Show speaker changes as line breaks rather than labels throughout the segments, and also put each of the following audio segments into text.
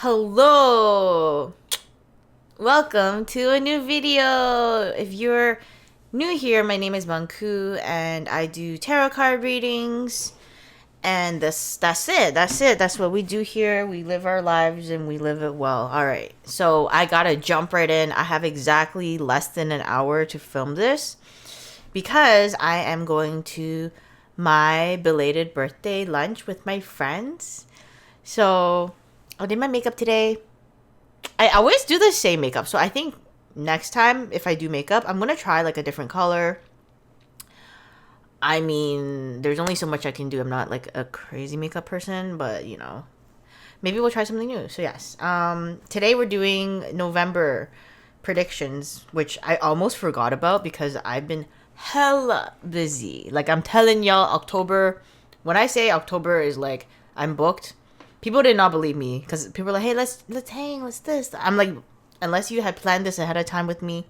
Hello! Welcome to a new video! If you're new here, my name is MunkQoo and I do tarot card readings. And that's it. That's what we do here. We live our lives and we live it well. Alright, so I gotta jump right in. I have exactly less than an hour to film this because I am going to my belated birthday lunch with my friends. So I did my makeup today. I always do the same makeup, so I think next time if I do makeup, I'm gonna try like a different color. I mean, there's only so much I can do. I'm not like a crazy makeup person, but you know, maybe we'll try something new. So yes, today we're doing November predictions, which I almost forgot about because I've been hella busy. Like I'm telling y'all, October. When I say October is like I'm booked, people did not believe me because people were like, "Hey, let's hang, let's this." I'm like, unless you had planned this ahead of time with me,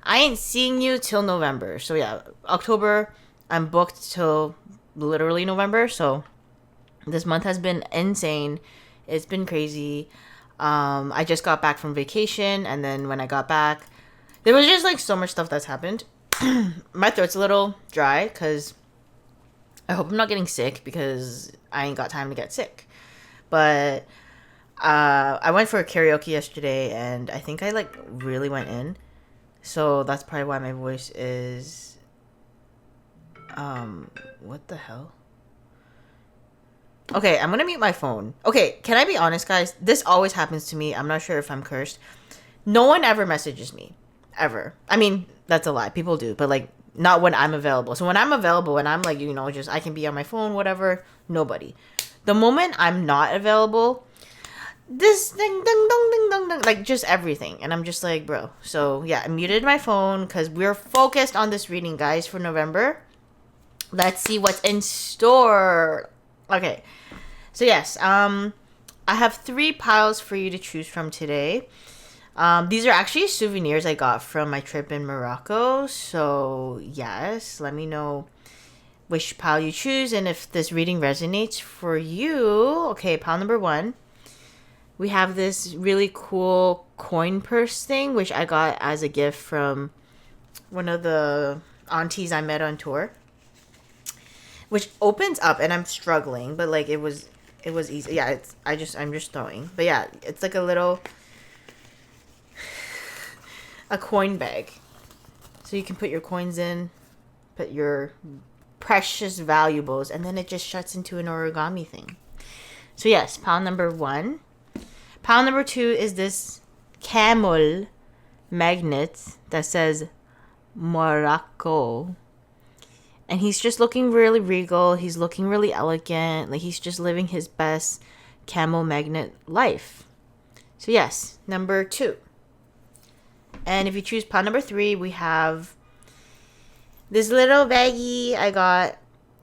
I ain't seeing you till November. So yeah, October, I'm booked till literally November. So this month has been insane. It's been crazy. I just got back from vacation, and then when I got back, there was just like so much stuff that's happened. My throat's a little dry because I hope I'm not getting sick because I ain't got time to get sick. But I went for a karaoke yesterday, and I think I like really went in. So that's probably why my voice is what the hell? Okay, I'm gonna mute my phone. Okay, can I be honest, guys? This always happens to me. I'm not sure if I'm cursed. No one ever messages me. Ever. I mean, that's a lie. People do, but like not when I'm available. So when I'm available and I'm like, you know, just I can be on my phone, whatever, nobody. The moment I'm not available, this ding ding dong ding dong ding, like just everything, and I'm just like, bro. So yeah, I muted my phone because we're focused on this reading, guys, for November. Let's see what's in store. Okay, so yes, I have 3 piles for you to choose from today. These are actually souvenirs I got from my trip in Morocco. So yes, let me know which pile you choose and if this reading resonates for you. Okay, pile number 1. We have this really cool coin purse thing, which I got as a gift from one of the aunties I met on tour. Which opens up, and I'm struggling, but like it was easy. Yeah, I'm just throwing. But yeah, it's like a coin bag. So you can put your coins in, put your precious valuables, and then it just shuts into an origami thing. So yes, pile number 1. Pile number 2 is this camel magnet that says Morocco. And he's just looking really regal. He's looking really elegant. Like he's just living his best camel magnet life. So yes, number 2. And if you choose pile number 3, we have this little baggie I got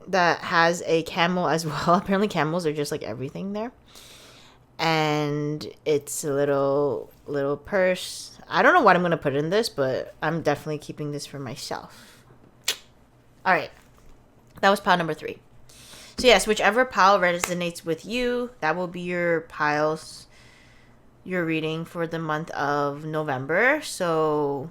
that has a camel as well. Apparently camels are just like everything there. And it's a little purse. I don't know what I'm going to put in this, but I'm definitely keeping this for myself. All right. That was pile number 3. So yes, whichever pile resonates with you, that will be your piles, your reading for the month of November. So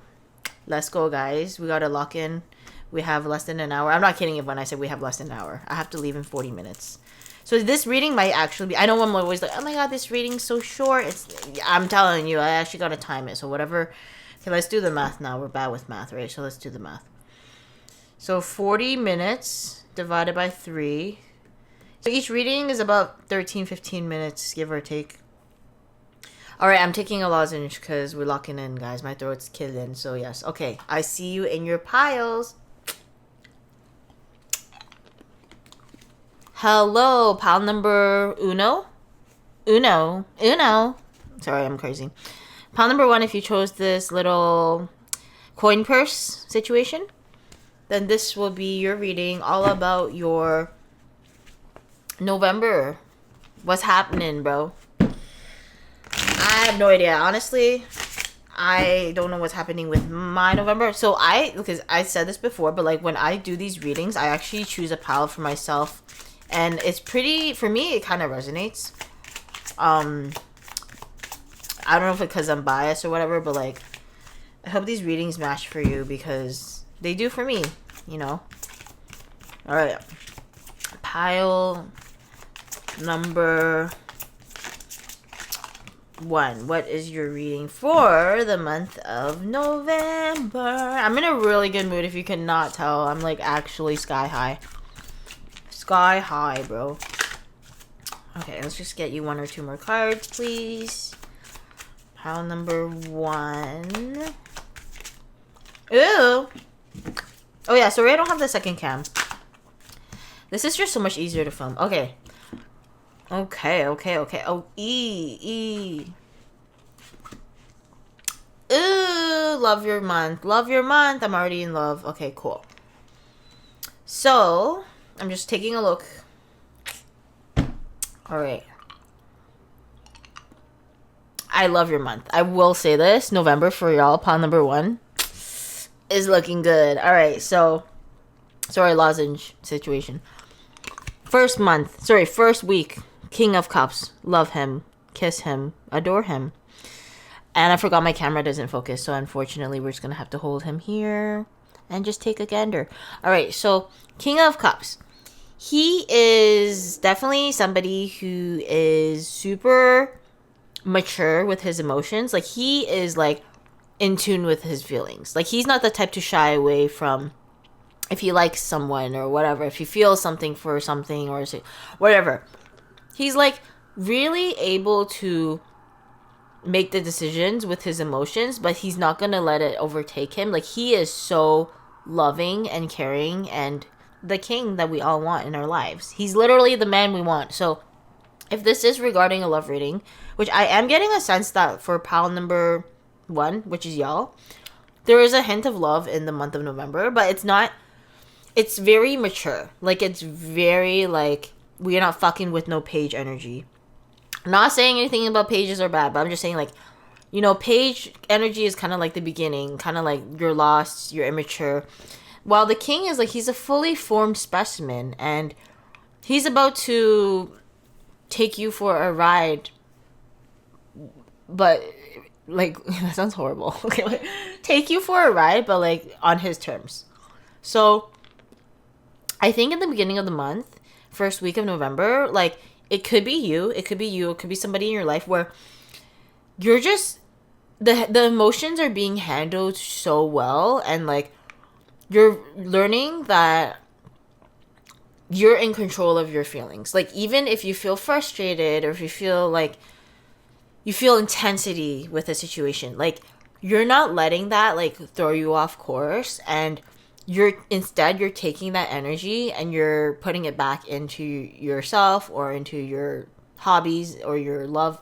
let's go, guys. We got to lock in. We have less than an hour. I'm not kidding when I said we have less than an hour. I have to leave in 40 minutes. So this reading might actually be, I know I'm always like, oh my god, this reading's so short. I'm telling you, I actually got to time it. So whatever. Okay, let's do the math now. We're bad with math, right? So let's do the math. So 40 minutes divided by 3. So each reading is about 13-15 minutes, give or take. Alright, I'm taking a lozenge because we're locking in, guys. My throat's killing. So yes. Okay, I see you in your piles. Hello, pile number uno. Sorry, I'm crazy. Pile number 1, if you chose this little coin purse situation, then this will be your reading all about your November. What's happening, bro? I have no idea. Honestly, I don't know what's happening with my November. So because I said this before, but like when I do these readings, I actually choose a pile for myself. And it's pretty, for me, it kind of resonates. I don't know if it's because I'm biased or whatever, but like, I hope these readings match for you because they do for me, you know. All right, pile number 1. What is your reading for the month of November? I'm in a really good mood if you cannot tell. I'm like actually sky high. Sky high, bro. Okay, let's just get you 1 or 2 more cards, please. Pile number 1. Ooh. Oh yeah, sorry I don't have the second cam. This is just so much easier to film. Okay. Okay. Oh, E. Ooh, love your month. Love your month. I'm already in love. Okay, cool. So, I'm just taking a look. All right. I love your month. I will say this. November for y'all, pile number 1 is looking good. All right, so sorry, lozenge situation. First week, King of Cups. Love him, kiss him, adore him. And I forgot my camera doesn't focus, so unfortunately we're just gonna have to hold him here and just take a gander. All right, so King of Cups. He is definitely somebody who is super mature with his emotions. Like, he is like in tune with his feelings. Like, he's not the type to shy away from if he likes someone or whatever, if he feels something for something or whatever. He's like really able to make the decisions with his emotions, but he's not gonna let it overtake him. Like, he is so loving and caring and the king that we all want in our lives. He's literally the man we want. So if this is regarding a love reading, which I am getting a sense that for pile number 1, which is y'all, there is a hint of love in the month of November, but it's not, it's very mature. Like, it's very like, we're not fucking with no page energy. Not saying anything about pages are bad, but I'm just saying, like, you know, page energy is kind of like the beginning, kind of like you're lost, you're immature. While the king is like, he's a fully formed specimen and he's about to take you for a ride, but like, that sounds horrible. Okay, like, take you for a ride, but like on his terms. So I think in the beginning of the month, first week of November, like, it could be you, it could be somebody in your life where you're just, the emotions are being handled so well, and like, you're learning that you're in control of your feelings. Like, even if you feel frustrated or if you feel like you feel intensity with a situation, like, you're not letting that like throw you off course, and you're taking that energy and you're putting it back into yourself or into your hobbies or your loved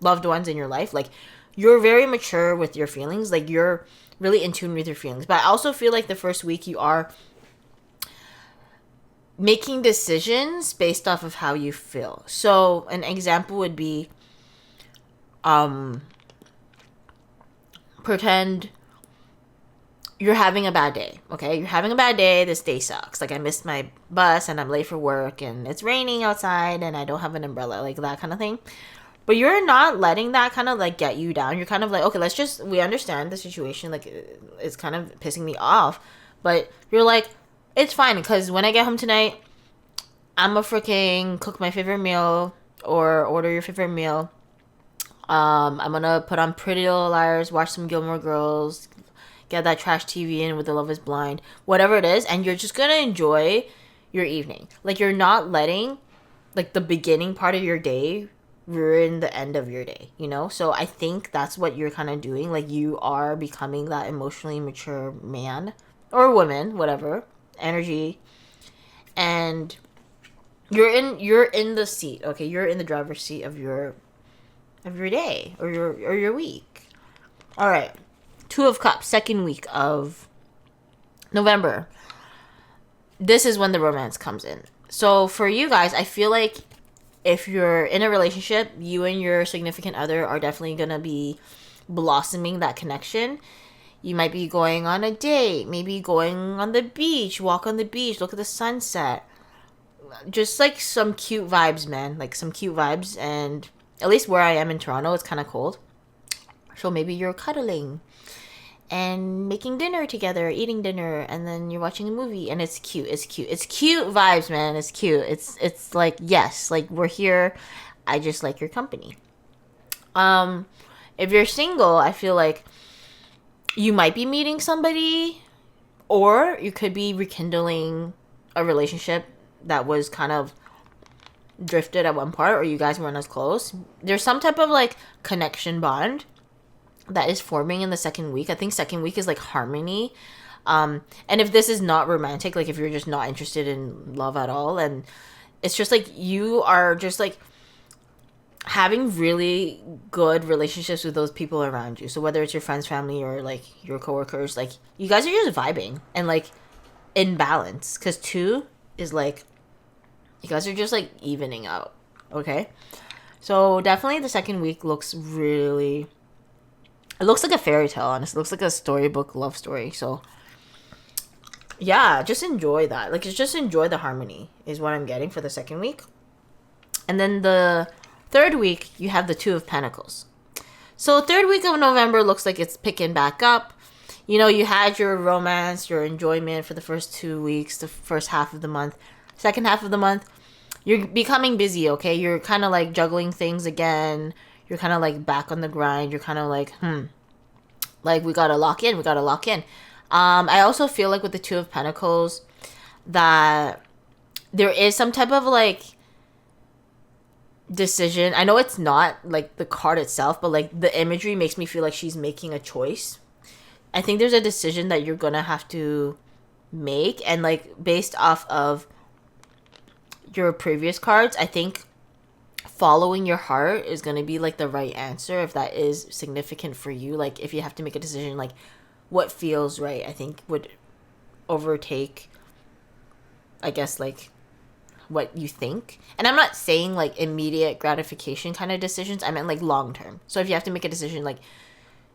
ones in your life. Like, you're very mature with your feelings. Like, you're really in tune with your feelings. But I also feel like the first week you are making decisions based off of how you feel. So an example would be, pretend you're having a bad day, okay? You're having a bad day. This day sucks. Like, I missed my bus and I'm late for work and it's raining outside and I don't have an umbrella, like that kind of thing. But you're not letting that kind of like get you down. You're kind of like, okay, we understand the situation. Like, it's kind of pissing me off. But you're like, it's fine, because when I get home tonight, I'm gonna freaking cook my favorite meal or order your favorite meal. I'm gonna put on Pretty Little Liars, watch some Gilmore Girls, get that trash TV in with The Love is Blind, whatever it is, and you're just gonna enjoy your evening. Like, you're not letting like the beginning part of your day ruin the end of your day, you know? So I think that's what you're kind of doing. Like, you are becoming that emotionally mature man or woman, whatever energy, and you're in the seat, okay? You're in the driver's seat of your day or your week. All right, 2 of Cups, second week of November. This is when the romance comes in. So for you guys, I feel like if you're in a relationship, you and your significant other are definitely gonna be blossoming that connection. You might be going on a date, maybe going on the beach, walk on the beach, look at the sunset. Just like some cute vibes, man. Like, some cute vibes, and At least where I am in Toronto, it's kind of cold. So maybe you're cuddling and making dinner together, eating dinner, and then you're watching a movie, and it's cute. It's cute. It's cute vibes, man. It's cute. It's like, yes, like we're here. I just like your company. If you're single, I feel like you might be meeting somebody, or you could be rekindling a relationship that was kind of drifted at one part, or you guys weren't as close. There's some type of like connection bond that is forming in the second week. I think second week is like harmony. And if this is not romantic, like if you're just not interested in love at all, and it's just like you are just like having really good relationships with those people around you. So whether it's your friends, family, or like your coworkers, like you guys are just vibing and like in balance. Because 2 is like you guys are just like evening out. Okay, so definitely the second week looks really. It looks like a fairy tale, honestly. It looks like a storybook love story. So yeah, just enjoy that. Like just enjoy the harmony is what I'm getting for the second week. And then the third week, you have the 2 of Pentacles. So third week of November looks like it's picking back up. You know, you had your romance, your enjoyment for the first 2 weeks, the first half of the month. Second half of the month, you're becoming busy, okay? You're kind of like juggling things again. You're kind of like back on the grind. You're kind of like, like we got to lock in. We got to lock in. I also feel like with the 2 of Pentacles that there is some type of like decision. I know it's not like the card itself, but like the imagery makes me feel like she's making a choice. I think there's a decision that you're gonna have to make, and like based off of your previous cards, I think following your heart is gonna be like the right answer if that is significant for you. Like if you have to make a decision, like what feels right, I think would overtake, I guess, like what you think. And I'm not saying like immediate gratification kind of decisions. I meant like long term. So if you have to make a decision like,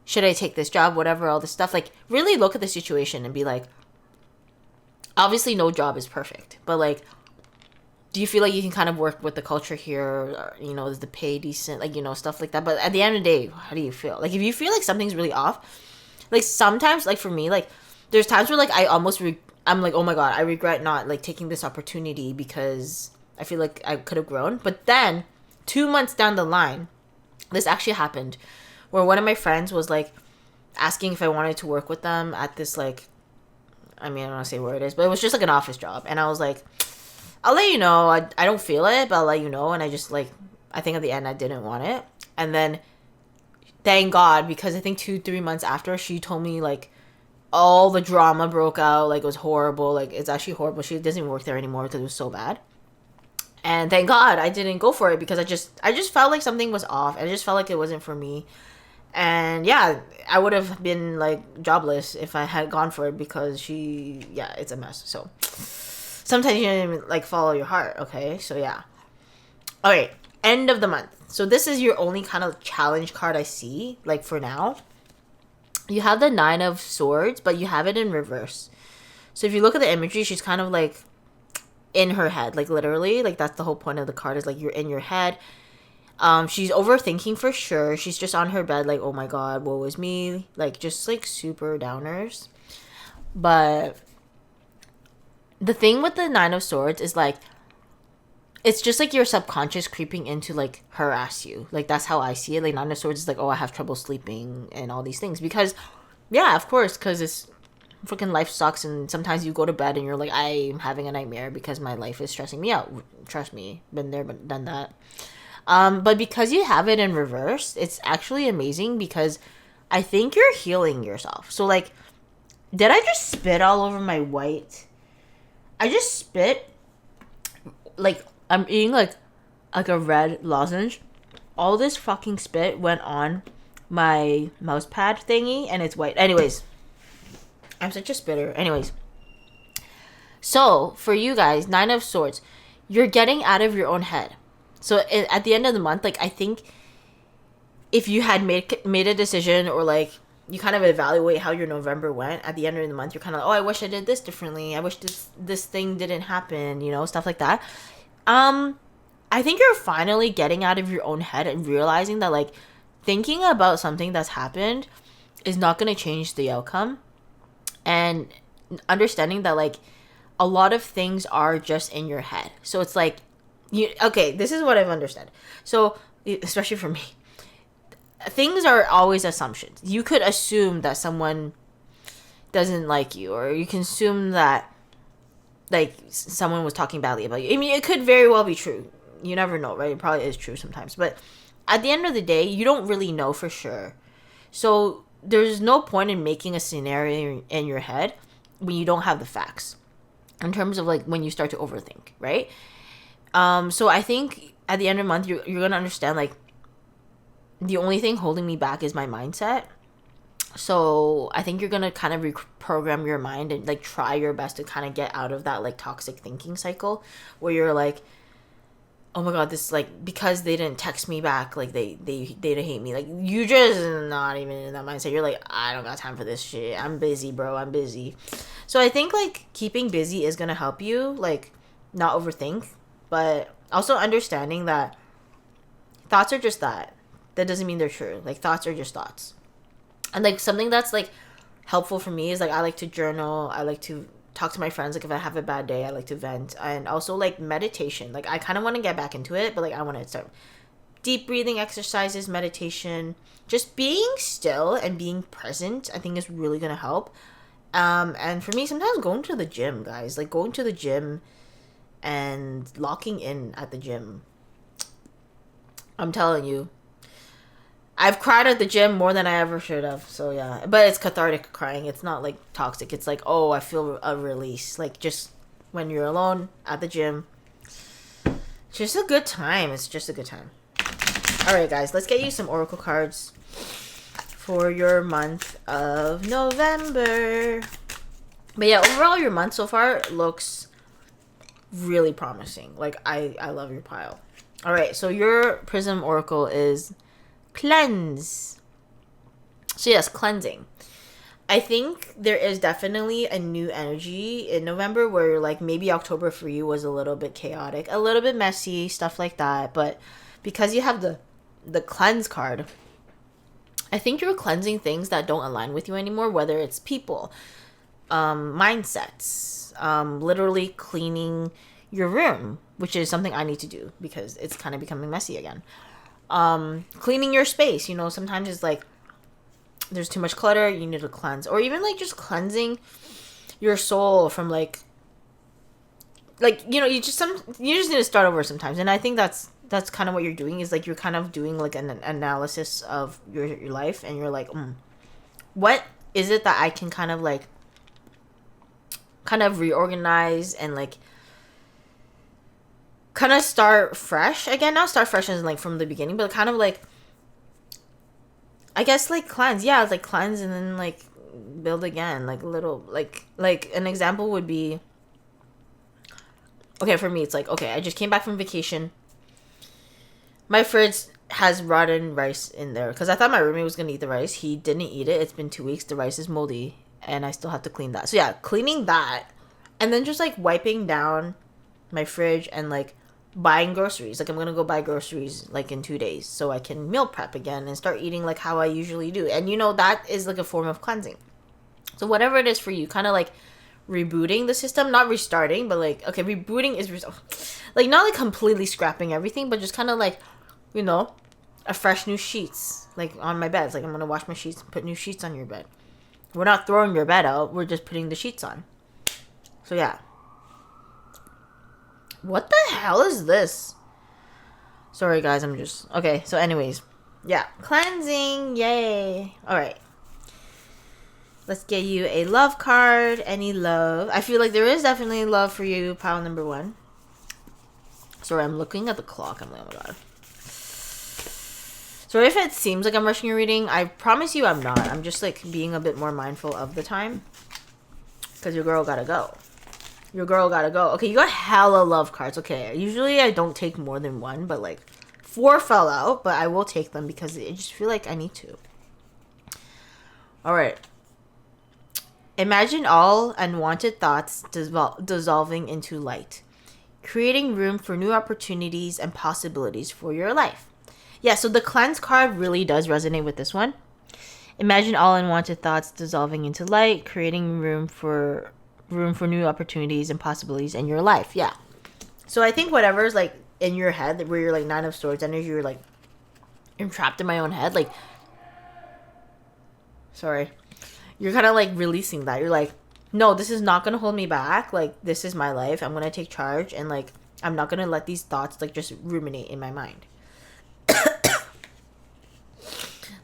should I take this job, whatever, all this stuff, like really look at the situation and be like, obviously no job is perfect, but like, do you feel like you can kind of work with the culture here? Or, you know, is the pay decent? Like, you know, stuff like that. But at the end of the day, how do you feel? Like if you feel like something's really off, like sometimes, like for me, like there's times where like I almost I'm like, oh my god, I regret not like taking this opportunity because I feel like I could have grown. But then 2 months down the line, this actually happened where one of my friends was like asking if I wanted to work with them at this like, I mean, I don't want to say where it is, but it was just like an office job. And I was like, I'll let you know. I don't feel it, but I'll let you know. And I just like, I think at the end I didn't want it. And then thank God, because I think 2-3 months after, she told me like all the drama broke out. Like it was horrible. Like it's actually horrible. She doesn't even work there anymore because it was so bad. And thank God I didn't go for it because I just felt like something was off. I just felt like it wasn't for me. And yeah, I would have been like jobless if I had gone for it because it's a mess. So sometimes you don't even like follow your heart. Okay, so yeah. Okay, end of the month. So this is your only kind of challenge card I see, like for now. You have the 9 of Swords, but you have it in reverse. So if you look at the imagery, she's kind of like in her head, like literally, like that's the whole point of the card is like you're in your head. She's overthinking for sure. She's just on her bed like, oh my god, woe is me. Like just like super downers. But the thing with the 9 of Swords is like, it's just like your subconscious creeping in to like harass you. Like that's how I see it. Like 9 of Swords is like, oh, I have trouble sleeping and all these things. Because, yeah, of course, because it's freaking life sucks. And sometimes you go to bed and you're like, I'm having a nightmare because my life is stressing me out. Trust me, been there, but done that. But because you have it in reverse, it's actually amazing because I think you're healing yourself. So like, did I just spit all over my white? I just spit like I'm eating like a red lozenge. All this fucking spit went on my mouse pad thingy and it's white. Anyways, I'm such a spitter. Anyways, so for you guys, 9 of Swords, you're getting out of your own head. So at the end of the month, like I think if you had made a decision or like you kind of evaluate how your November went at the end of the month, you're kind of like, oh, I wish I did this differently. I wish this thing didn't happen, you know, stuff like that. I think you're finally getting out of your own head and realizing that, like, thinking about something that's happened is not going to change the outcome. And understanding that, like, a lot of things are just in your head. So it's like, okay, this is what I've understood. So, especially for me, things are always assumptions. You could assume that someone doesn't like you, or you can assume that, like, someone was talking badly about you. I mean, it could very well be true. You never know, right? It probably is true sometimes. But at the end of the day, you don't really know for sure. So there's no point in making a scenario in your head when you don't have the facts, in terms of, like, when you start to overthink, right? So I think at the end of the month, you're going to understand, like, the only thing holding me back is my mindset. So I think you're going to kind of reprogram your mind and, like, try your best to kind of get out of that, like, toxic thinking cycle where you're like, oh my god, this, like, because they didn't text me back, like, they hate me. Like, you just not even in that mindset. You're like, I don't got time for this shit. I'm busy, bro. I'm busy. So I think, like, keeping busy is gonna help you, like, not overthink, but also understanding that thoughts are just that. That doesn't mean they're true. Like, thoughts are just thoughts. And, like, something that's, like, helpful for me is, like, I like to journal. I like to talk to my friends. Like, if I have a bad day, I like to vent. And also, like, meditation. Like, I kind of want to get back into it, but, like, I want to start deep breathing exercises, meditation. Just being still and being present, I think, is really going to help. And for me, sometimes going to the gym, guys. Like, going to the gym and locking in at the gym. I'm telling you, I've cried at the gym more than I ever should have. So, yeah. But it's cathartic crying. It's not, like, toxic. It's like, oh, I feel a release. Like, just when you're alone at the gym. Just a good time. It's just a good time. All right, guys. Let's get you some oracle cards for your month of November. But, yeah, overall, your month so far looks really promising. Like, I love your pile. All right. So, your Prism oracle is cleanse. So yes, cleansing. I think there is definitely a new energy in November where, like, maybe October for you was a little bit chaotic, a little bit messy, stuff like that. But because you have the cleanse card, I think you're cleansing things that don't align with you anymore, whether it's people, mindsets, literally cleaning your room, which is something I need to do because it's kind of becoming messy again. Cleaning your space, you know, sometimes it's like there's too much clutter, you need to cleanse, or even, like, just cleansing your soul from, like, you know, you just need to start over sometimes. And I think that's kind of what you're doing, is, like, you're kind of doing, like, an analysis of your life, and you're like, what is it that I can kind of reorganize and, like, kind of start fresh again. Not start fresh as, like, from the beginning, but kind of, like, I guess, like, cleanse. Yeah, it's like cleanse and then, like, build again. Like, little, like an example would be, okay, for me, it's like, okay, I just came back from vacation. My fridge has rotten rice in there because I thought my roommate was going to eat the rice. He didn't eat it. It's been 2 weeks. The rice is moldy and I still have to clean that. So, yeah, cleaning that and then just, like, wiping down my fridge and, like, buying groceries. Like, I'm gonna go buy groceries, like, in 2 days so I can meal prep again and start eating, like, how I usually do. And, you know, that is, like, a form of cleansing. So whatever it is for you, kind of, like, rebooting the system, not restarting, but, like, okay, rebooting is like, not, like, completely scrapping everything, but just kind of, like, you know, a fresh new sheets, like, on my bed. It's like, I'm gonna wash my sheets and put new sheets on your bed. We're not throwing your bed out, we're just putting the sheets on. So, yeah. What the hell is this? Sorry, guys, I'm just... Okay, so anyways. Yeah, cleansing, yay. Alright. Let's get you a love card. Any love? I feel like there is definitely love for you, pile number 1. Sorry, I'm looking at the clock. I'm like, oh my god. Sorry if it seems like I'm rushing your reading. I promise you I'm not. I'm just, like, being a bit more mindful of the time. Because your girl gotta go. Your girl gotta go. Okay, you got hella love cards. Okay, usually I don't take more than 1, but, like, 4 fell out, but I will take them because I just feel like I need to. Alright. Imagine all unwanted thoughts dissolving into light, creating room for new opportunities and possibilities for your life. Yeah, so the cleanse card really does resonate with this one. Imagine all unwanted thoughts dissolving into light, creating room for new opportunities and possibilities in your life. Yeah. So I think whatever's like in your head, where you're like Nine of Swords energy, you're like, I'm trapped in my own head. Like, sorry, you're kind of like releasing that. You're like, no, this is not gonna hold me back. Like, this is my life. I'm gonna take charge, and like, I'm not gonna let these thoughts like just ruminate in my mind.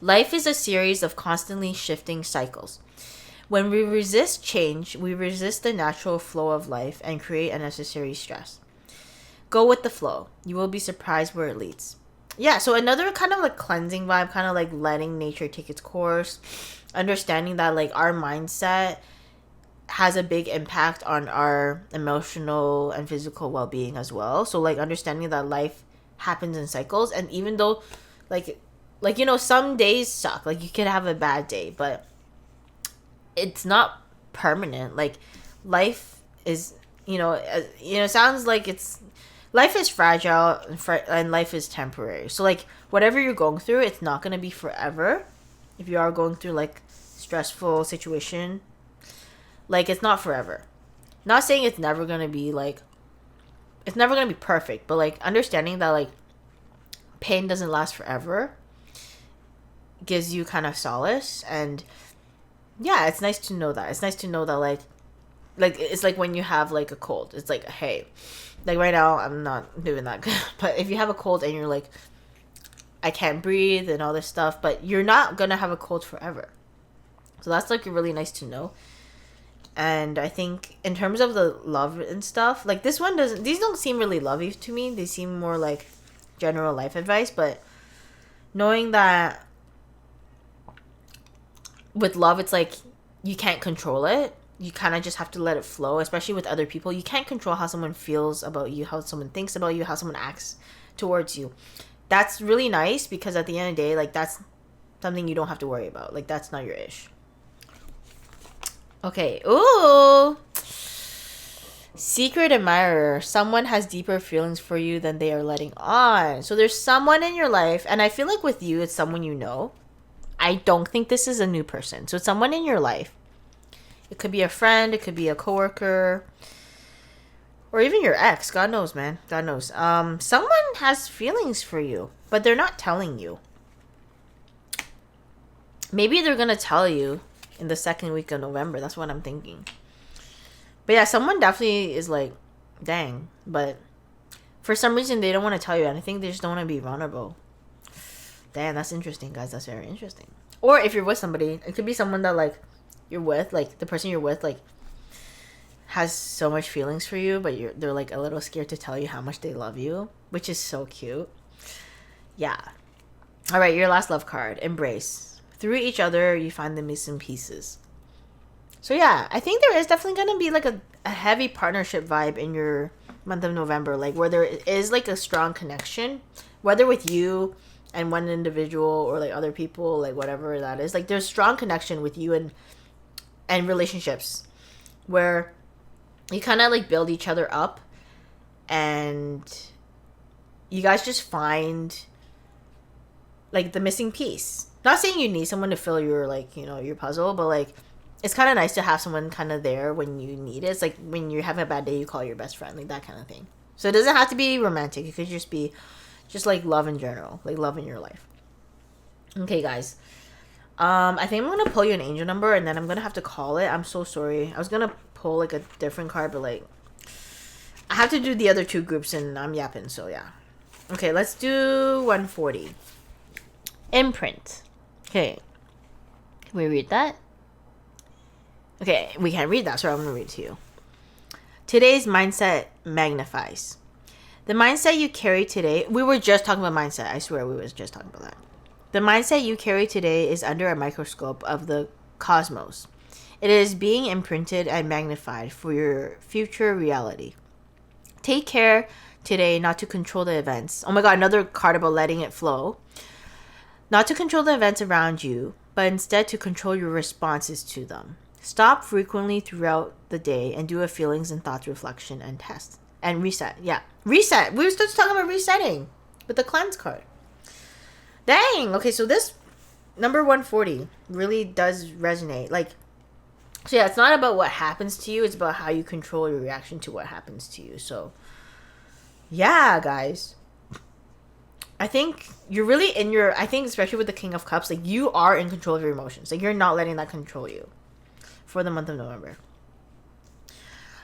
Life is a series of constantly shifting cycles. When we resist change, we resist the natural flow of life and create unnecessary stress. Go with the flow. You will be surprised where it leads. Yeah, so another kind of like cleansing vibe, kind of like letting nature take its course, understanding that like our mindset has a big impact on our emotional and physical well-being as well. So like understanding that life happens in cycles, and even though like you know, some days suck, like you could have a bad day, but it's not permanent. Like life is, sounds like it's, life is fragile and life is temporary. So like whatever you're going through, it's not going to be forever. If you are going through like stressful situation, like it's not forever. Not saying it's never going to be like, it's never going to be perfect, but like understanding that like pain doesn't last forever gives you kind of solace. And yeah, it's nice to know that. It's nice to know that like it's like when you have like a cold, it's like, hey, like right now I'm not doing that good, but if you have a cold and you're like, I can't breathe and all this stuff, but you're not gonna have a cold forever. So that's like really nice to know. And I think in terms of the love and stuff, like these don't seem really lovey to me. They seem more like general life advice, but knowing that with love, it's like you can't control it. You kind of just have to let it flow, especially with other people. You can't control how someone feels about you, how someone thinks about you, how someone acts towards you. That's really nice, because at the end of the day, like that's something you don't have to worry about. Like that's not your ish. Okay. Ooh. Secret admirer. Someone has deeper feelings for you than they are letting on. So there's someone in your life, and I feel like with you, it's someone you know. I don't think this is a new person. So it's someone in your life. It could be a friend. It could be a coworker. Or even your ex. God knows, man. God knows. Someone has feelings for you, but they're not telling you. Maybe they're going to tell you in the second week of November. That's what I'm thinking. But yeah, someone definitely is like, dang. But for some reason, they don't want to tell you anything. They just don't want to be vulnerable. Damn, that's interesting, guys. That's very interesting. Or if you're with somebody, it could be someone that like you're with, like the person you're with, like has so much feelings for you, but they're like a little scared to tell you how much they love you, which is so cute. Yeah. All right, your last love card, embrace. Through each other, you find the missing pieces. So yeah, I think there is definitely going to be like a heavy partnership vibe in your month of November, like where there is like a strong connection, whether with you and one individual or like other people, like whatever that is. Like there's strong connection with you and relationships where you kind of like build each other up, and you guys just find like the missing piece. Not saying you need someone to fill your like, your puzzle, but like it's kind of nice to have someone kind of there when you need it. It's like when you're having a bad day, you call your best friend, like that kind of thing. So it doesn't have to be romantic. It could just be just like love in general, like love in your life. Okay, guys. I think I'm gonna pull you an angel number, and then I'm gonna have to call it. I'm so sorry. I was gonna pull like a different card, but like I have to do the other two groups, and I'm yapping. So yeah. Okay, let's do 140. Imprint. Okay. Can we read that? Okay, we can't read that, so I'm gonna read it to you. Today's mindset magnifies. The mindset you carry today, we were just talking about mindset. I swear we was just talking about that. The mindset you carry today is under a microscope of the cosmos. It is being imprinted and magnified for your future reality. Take care today not to control the events. Oh my God, another card about letting it flow. Not to control the events around you, but instead to control your responses to them. Stop frequently throughout the day and do a feelings and thoughts reflection and test. and reset. Yeah, reset. We were just talking about resetting with the cleanse card. Dang. Okay, so this number 140 really does resonate. Like, so yeah, it's not about what happens to you. It's about how you control your reaction to what happens to you. So, yeah, guys. I think you're really in your, I think especially with the King of Cups, like you are in control of your emotions. Like you're not letting that control you for the month of November.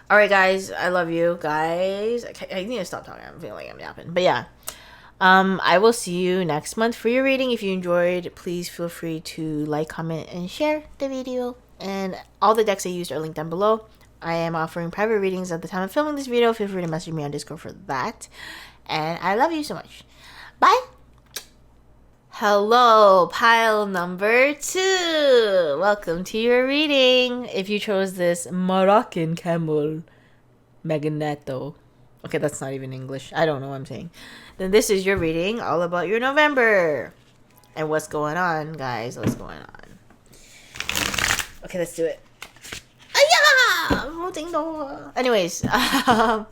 All right, guys. I love you, guys. I need to stop talking. I'm feeling like I'm yapping. But yeah. I will see you next month for your reading. If you enjoyed, please feel free to like, comment, and share the video. And all the decks I used are linked down below. I am offering private readings at the time of filming this video. Feel free to message me on Discord for that. And I love you so much. Bye. Hello, pile number 2. Welcome to your reading. If you chose this Moroccan camel magneto. Okay, that's not even English. I don't know what I'm saying. Then this is your reading all about your November. And what's going on, guys? What's going on? Okay, let's do it. Anyways. Yeah,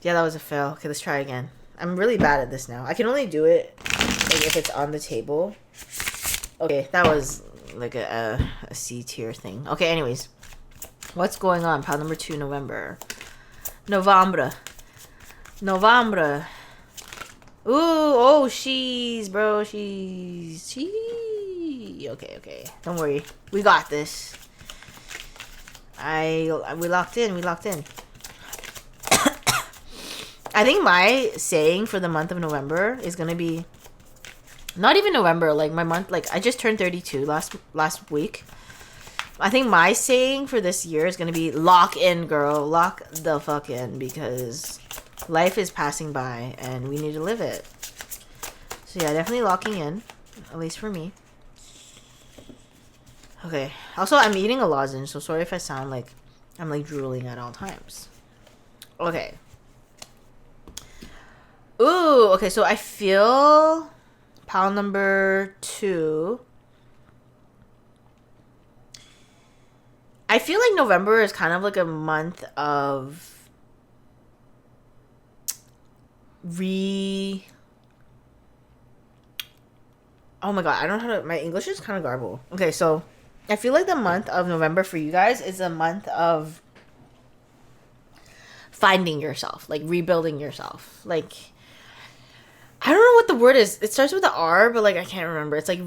that was a fail. Okay, let's try again. I'm really bad at this now. I can only do it like if it's on the table. Okay, that was like a C tier thing. Okay, anyways. What's going on? Pile number 2, November. November. Ooh, oh, she's, bro, she's. Okay. Don't worry. We got this. We locked in. I think my saying for the month of November is gonna be not even November, like my month, like I just turned 32 last week. I think my saying for this year is gonna be lock in, girl. Lock the fuck in, because life is passing by and we need to live it. So yeah, definitely locking in, at least for me. Okay. Also, I'm eating a lozenge, so sorry if I sound like I'm like drooling at all times. Okay. Ooh, okay, so I feel pile number 2. I feel like November is kind of like a month of oh my god, I don't know how to, my English is kind of garbled. Okay, so I feel like the month of November for you guys is a month of finding yourself, like rebuilding yourself. Like, I don't know what the word is. It starts with the R, but like I can't remember. It's like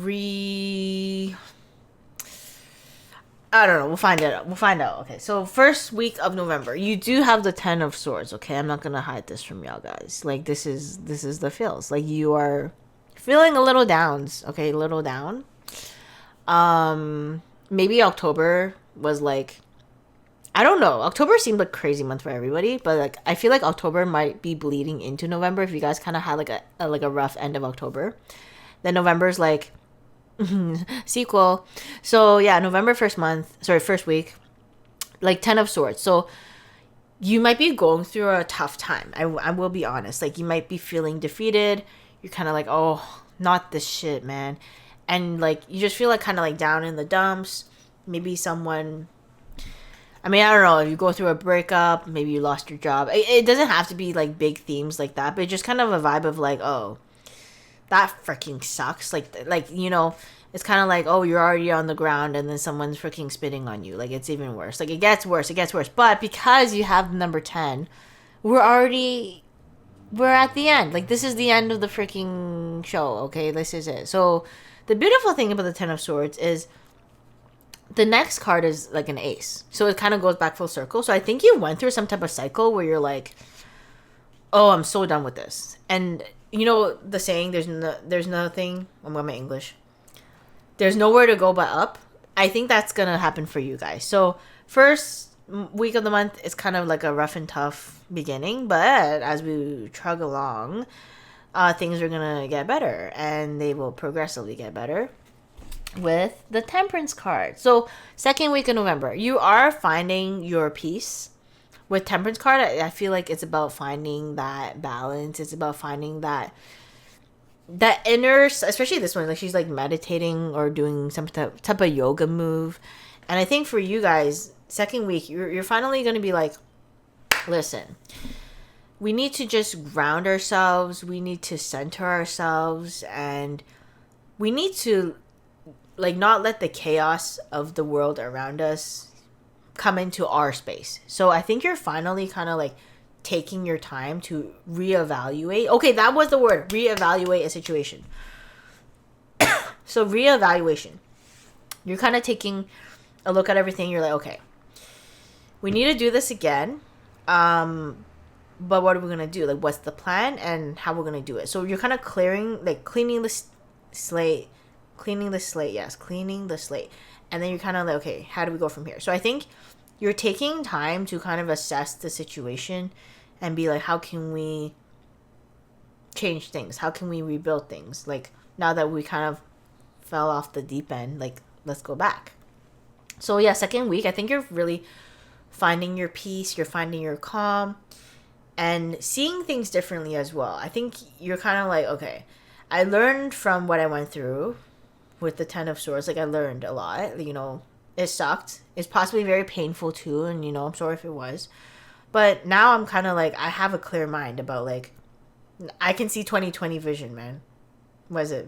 I don't know. We'll find it out. Okay, so first week of November, you do have the 10 of Swords. Okay, I'm not gonna hide this from y'all guys. Like this is the feels. Like you are feeling a little downs. Okay, a little down. Maybe October was like, I don't know. October seemed like a crazy month for everybody, but like I feel like October might be bleeding into November. If you guys kind of had like a rough end of October, then November's like sequel. So yeah, November first week, like 10 of Swords. So you might be going through a tough time. I will be honest. Like you might be feeling defeated. You're kind of like, oh, not this shit, man. And like you just feel like kind of like down in the dumps. Maybe someone, I mean, I don't know, if you go through a breakup, maybe you lost your job. It doesn't have to be like big themes like that, but just kind of a vibe of like, oh, that freaking sucks. Like you know, it's kind of like, oh, you're already on the ground and then someone's freaking spitting on you. Like it's even worse. Like it gets worse. But because you have number 10, we're at the end. Like this is the end of the freaking show. Okay, this is it. So the beautiful thing about the 10 of Swords is the next card is like an ace. So it kind of goes back full circle. So I think you went through some type of cycle where you're like, oh, I'm so done with this. And you know the saying, there's nothing, I'm going to my English. There's nowhere to go but up. I think that's going to happen for you guys. So first week of the month is kind of like a rough and tough beginning. But as we trug along, things are going to get better. And they will progressively get better with the Temperance card. So second week of November, you are finding your peace. With Temperance card, I feel like it's about finding that balance. It's about finding that inner, especially this one, like she's like meditating or doing some type of yoga move. And I think for you guys, second week, you're finally going to be like, Listen, we need to just ground ourselves. We need to center ourselves, and we need to like not let the chaos of the world around us come into our space. So I think you're finally kind of like taking your time to reevaluate. Okay, that was the word, reevaluate a situation. So reevaluation. You're kind of taking a look at everything. You're like, okay, we need to do this again. But what are we gonna do? Like, what's the plan and how we're gonna do it? So you're kind of cleaning the slate, yes, cleaning the slate, and then you're kind of like, okay, how do we go from here? So I think you're taking time to kind of assess the situation and be like, how can we change things? How can we rebuild things? Like, now that we kind of fell off the deep end, like, let's go back. So yeah, second week, I think you're really finding your peace, you're finding your calm, and seeing things differently as well. I think you're kind of like, okay, I learned from what I went through with the Ten of Swords. Like, I learned a lot, you know. It sucked. It's possibly very painful too, and you know, I'm sorry if it was. But now I'm kind of like, I have a clear mind about, like, I can see 2020 vision, man. Was it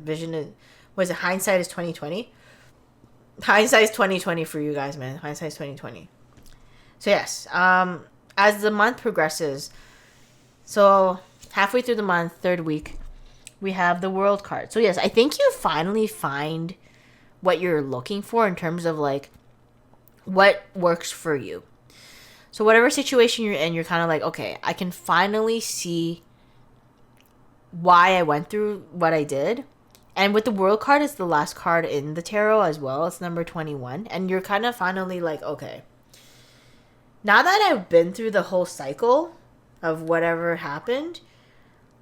hindsight is 2020? Hindsight is 2020 for you guys, man. Hindsight is 2020. So yes, as the month progresses, so halfway through the month, third week, we have the World card. So yes, I think you finally find what you're looking for in terms of like what works for you. So whatever situation you're in, you're kind of like, okay, I can finally see why I went through what I did. And with the World card, it's the last card in the tarot as well. It's number 21. And you're kind of finally like, okay, now that I've been through the whole cycle of whatever happened,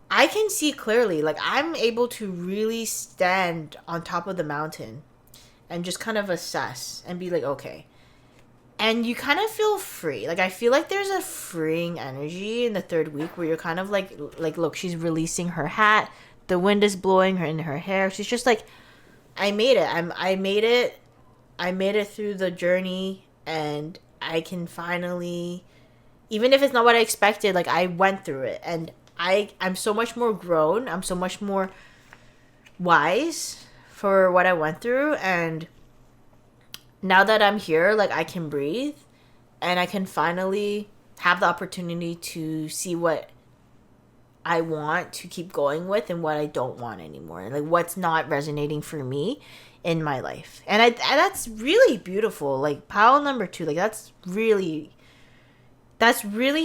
I can see clearly. Like, I'm able to really stand on top of the mountain and just kind of assess and be like, okay. And you kind of feel free. Like, I feel like there's a freeing energy in the third week where you're kind of like, look, she's releasing her hat. The wind is blowing her in her hair. She's just like, I made it. I made it. I made it through the journey, and I can finally, even if it's not what I expected, like, I went through it, and I'm so much more grown. I'm so much more wise for what I went through, and now that I'm here, like, I can breathe, and I can finally have the opportunity to see what I want to keep going with and what I don't want anymore, and like what's not resonating for me in my life. And that's really beautiful. Like, pile number 2, like, that's really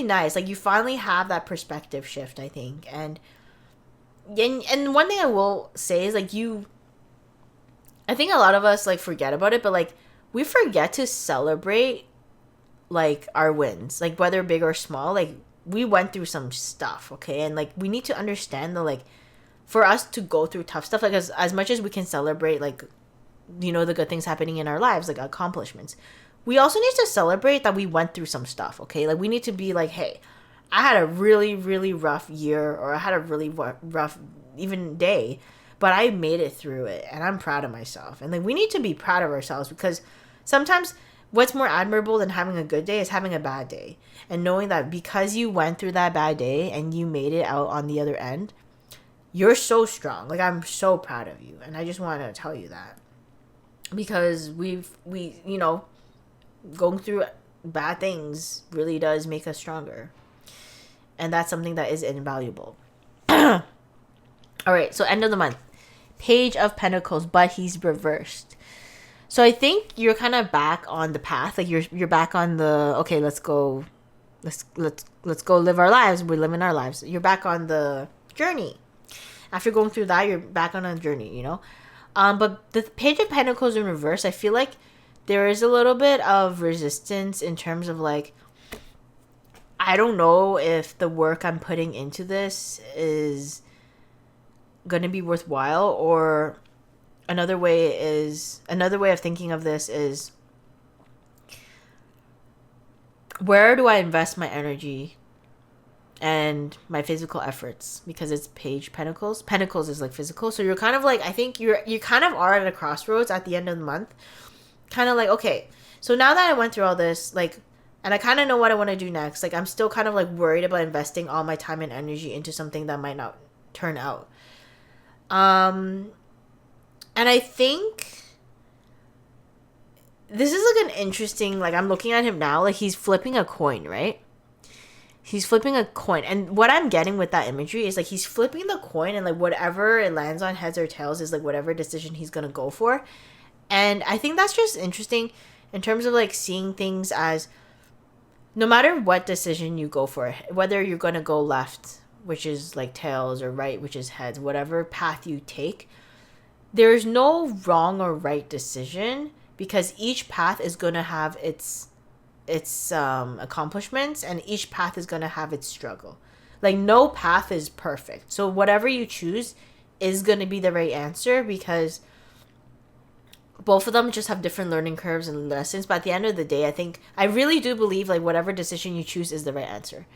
nice. Like, you finally have that perspective shift, I think. And one thing I will say is, like, I think a lot of us, like, forget about it, but like, we forget to celebrate like our wins, like whether big or small. Like, we went through some stuff, okay? And like, we need to understand that, like, for us to go through tough stuff, like, as much as we can celebrate, like, you know, the good things happening in our lives, like accomplishments, we also need to celebrate that we went through some stuff, okay? Like, we need to be like, hey, I had a really, really rough year, or I had a really rough even day, but I made it through it, and I'm proud of myself. And like, we need to be proud of ourselves, because sometimes what's more admirable than having a good day is having a bad day. And knowing that because you went through that bad day and you made it out on the other end, you're so strong. Like, I'm so proud of you. And I just want to tell you that. Because we you know, going through bad things really does make us stronger. And that's something that is invaluable. All right, so end of the month. Page of Pentacles, but he's reversed. So I think you're kind of back on the path. Like, you're back on the, okay, let's go live our lives. We're living our lives. You're back on the journey. After going through that, you're back on a journey, you know? But the Page of Pentacles in reverse, I feel like there is a little bit of resistance in terms of, like, I don't know if the work I'm putting into this is going to be worthwhile, or another way of thinking of this is, where do I invest my energy and my physical efforts? Because it's Page Pentacles. Pentacles is like physical. So you're kind of like, I think you kind of are at a crossroads at the end of the month. Kind of like, okay, so now that I went through all this, like, And I kind of know what I want to do next. Like, I'm still kind of like worried about investing all my time and energy into something that might not turn out. And I think this is like an interesting, like, I'm looking at him now, like he's flipping a coin, right? He's flipping a coin. And what I'm getting with that imagery is like he's flipping the coin, and like whatever it lands on, heads or tails, is like whatever decision he's going to go for. And I think that's just interesting in terms of like seeing things as no matter what decision you go for, whether you're going to go left, which is like tails, or right, which is heads, whatever path you take, there's no wrong or right decision, because each path is going to have its accomplishments, and each path is going to have its struggle. Like, no path is perfect. So whatever you choose is going to be the right answer, because both of them just have different learning curves and lessons. But at the end of the day, I really do believe like whatever decision you choose is the right answer.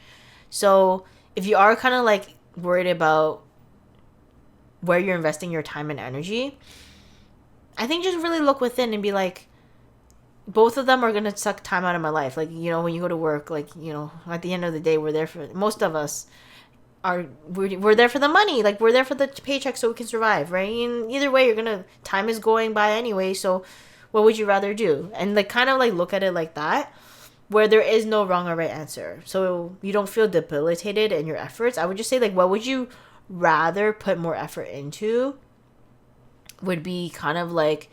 So if you are kind of like worried about where you're investing your time and energy, I think just really look within and be like, both of them are going to suck time out of my life. Like, you know, when you go to work, like, you know, at the end of the day, we're there for, most of us we're there for the money. Like, we're there for the paycheck so we can survive, right? And either way, time is going by anyway, so what would you rather do? And like kind of like look at it like that, where there is no wrong or right answer. So you don't feel debilitated in your efforts. I would just say, like, what would you rather put more effort into would be kind of like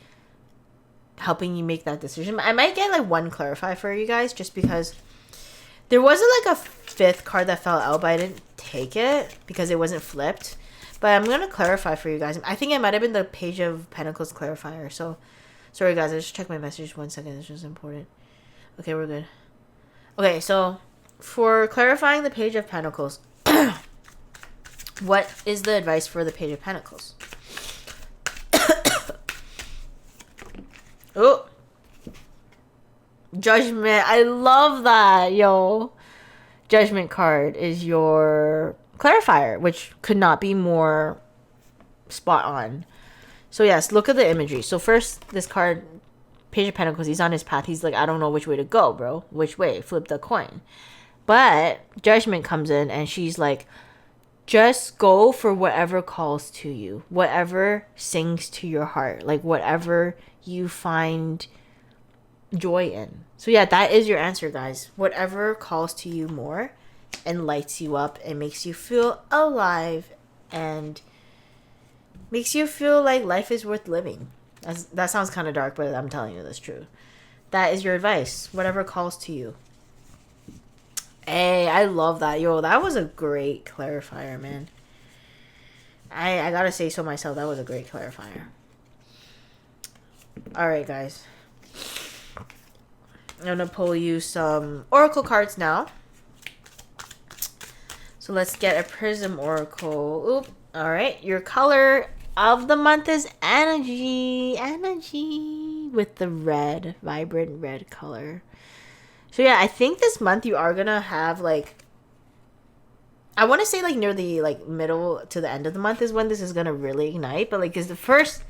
helping you make that decision. I might get like one clarify for you guys, just because there wasn't like a fifth card that fell out, but I didn't take it because it wasn't flipped. But I'm going to clarify for you guys. I think it might have been the Page of Pentacles clarifier. So, sorry guys, I just checked my message 1 second. It's just important. Okay, we're good. Okay, so for clarifying the Page of Pentacles, what is the advice for the Page of Pentacles? Oh, Judgment. I love that, yo. Judgment card is your clarifier, which could not be more spot on. So yes, look at the imagery. So first, this card, Page of Pentacles, he's on his path. He's like, I don't know which way to go, bro. Which way? Flip the coin. But Judgment comes in, and she's like, just go for whatever calls to you, whatever sings to your heart, like whatever you find joy in. So yeah, that is your answer, guys. Whatever calls to you more and lights you up and makes you feel alive and makes you feel like life is worth living. That sounds kind of dark, but I'm telling you that's true. That is your advice. Whatever calls to you. Hey, I love that. Yo, that was a great clarifier, man. I gotta say so myself. That was a great clarifier. Alright, guys. I'm gonna pull you some oracle cards now. So let's get a prism oracle. Oop. Alright, your color of the month is energy. Energy. With the red. Vibrant red color. So yeah, I think this month you are gonna have like, I want to say like near the like middle to the end of the month is when this is gonna really ignite. But like, cause the first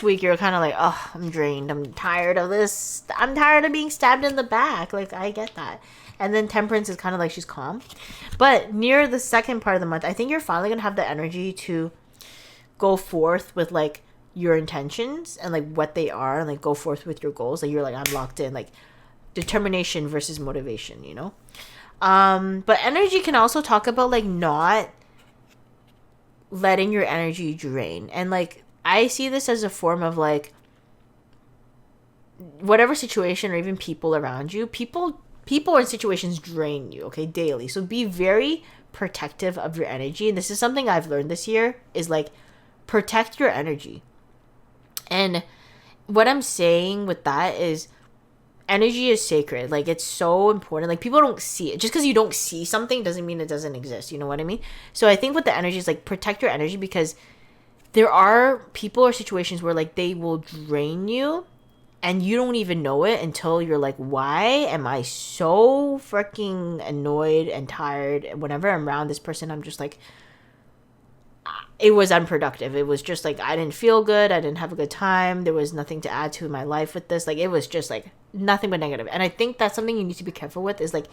week you're kind of like, oh, I'm drained. I'm tired of this. I'm tired of being stabbed in the back. Like, I get that. And then Temperance is kind of like she's calm. But near the second part of the month, I think you're finally gonna have the energy to go forth with like your intentions and like what they are, and like go forth with your goals. Like, you're like, I'm locked in. Like, determination versus motivation, you know? But energy can also talk about like not letting your energy drain. And like, I see this as a form of like, whatever situation or even people around you, people and situations drain you, okay, daily. So be very protective of your energy. And this is something I've learned this year, is like, protect your energy. And what I'm saying with that is, energy is sacred. Like, it's so important. Like, people don't see it. Just because you don't see something doesn't mean it doesn't exist. You know what I mean? So I think with the energy is like, protect your energy, because there are people or situations where like they will drain you and you don't even know it until you're like, why am I so freaking annoyed and tired? Whenever I'm around this person, I'm just like, it was unproductive. It was just like I didn't feel good. I didn't have a good time. There was nothing to add to my life with this. Like it was just like nothing but negative. And I think that's something you need to be careful with is like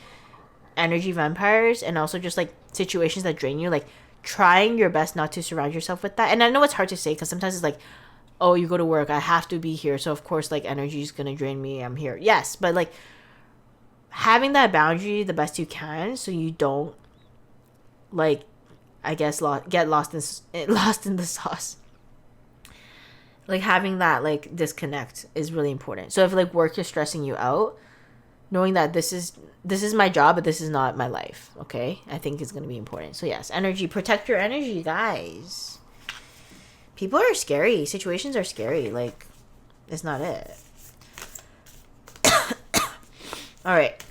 energy vampires and also just like situations that drain you. Like trying your best not to surround yourself with that. And I know it's hard to say because sometimes it's like, oh, you go to work, I have to be here. So of course like energy is going to drain me. I'm here. Yes. But like having that boundary the best you can so you don't like I guess get lost in the sauce. Like having that like disconnect is really important. So if like work is stressing you out, knowing that this is my job, but this is not my life. Okay, I think is going to be important. So yes, energy, protect your energy, guys. People are scary. Situations are scary. Like it's not it. All right.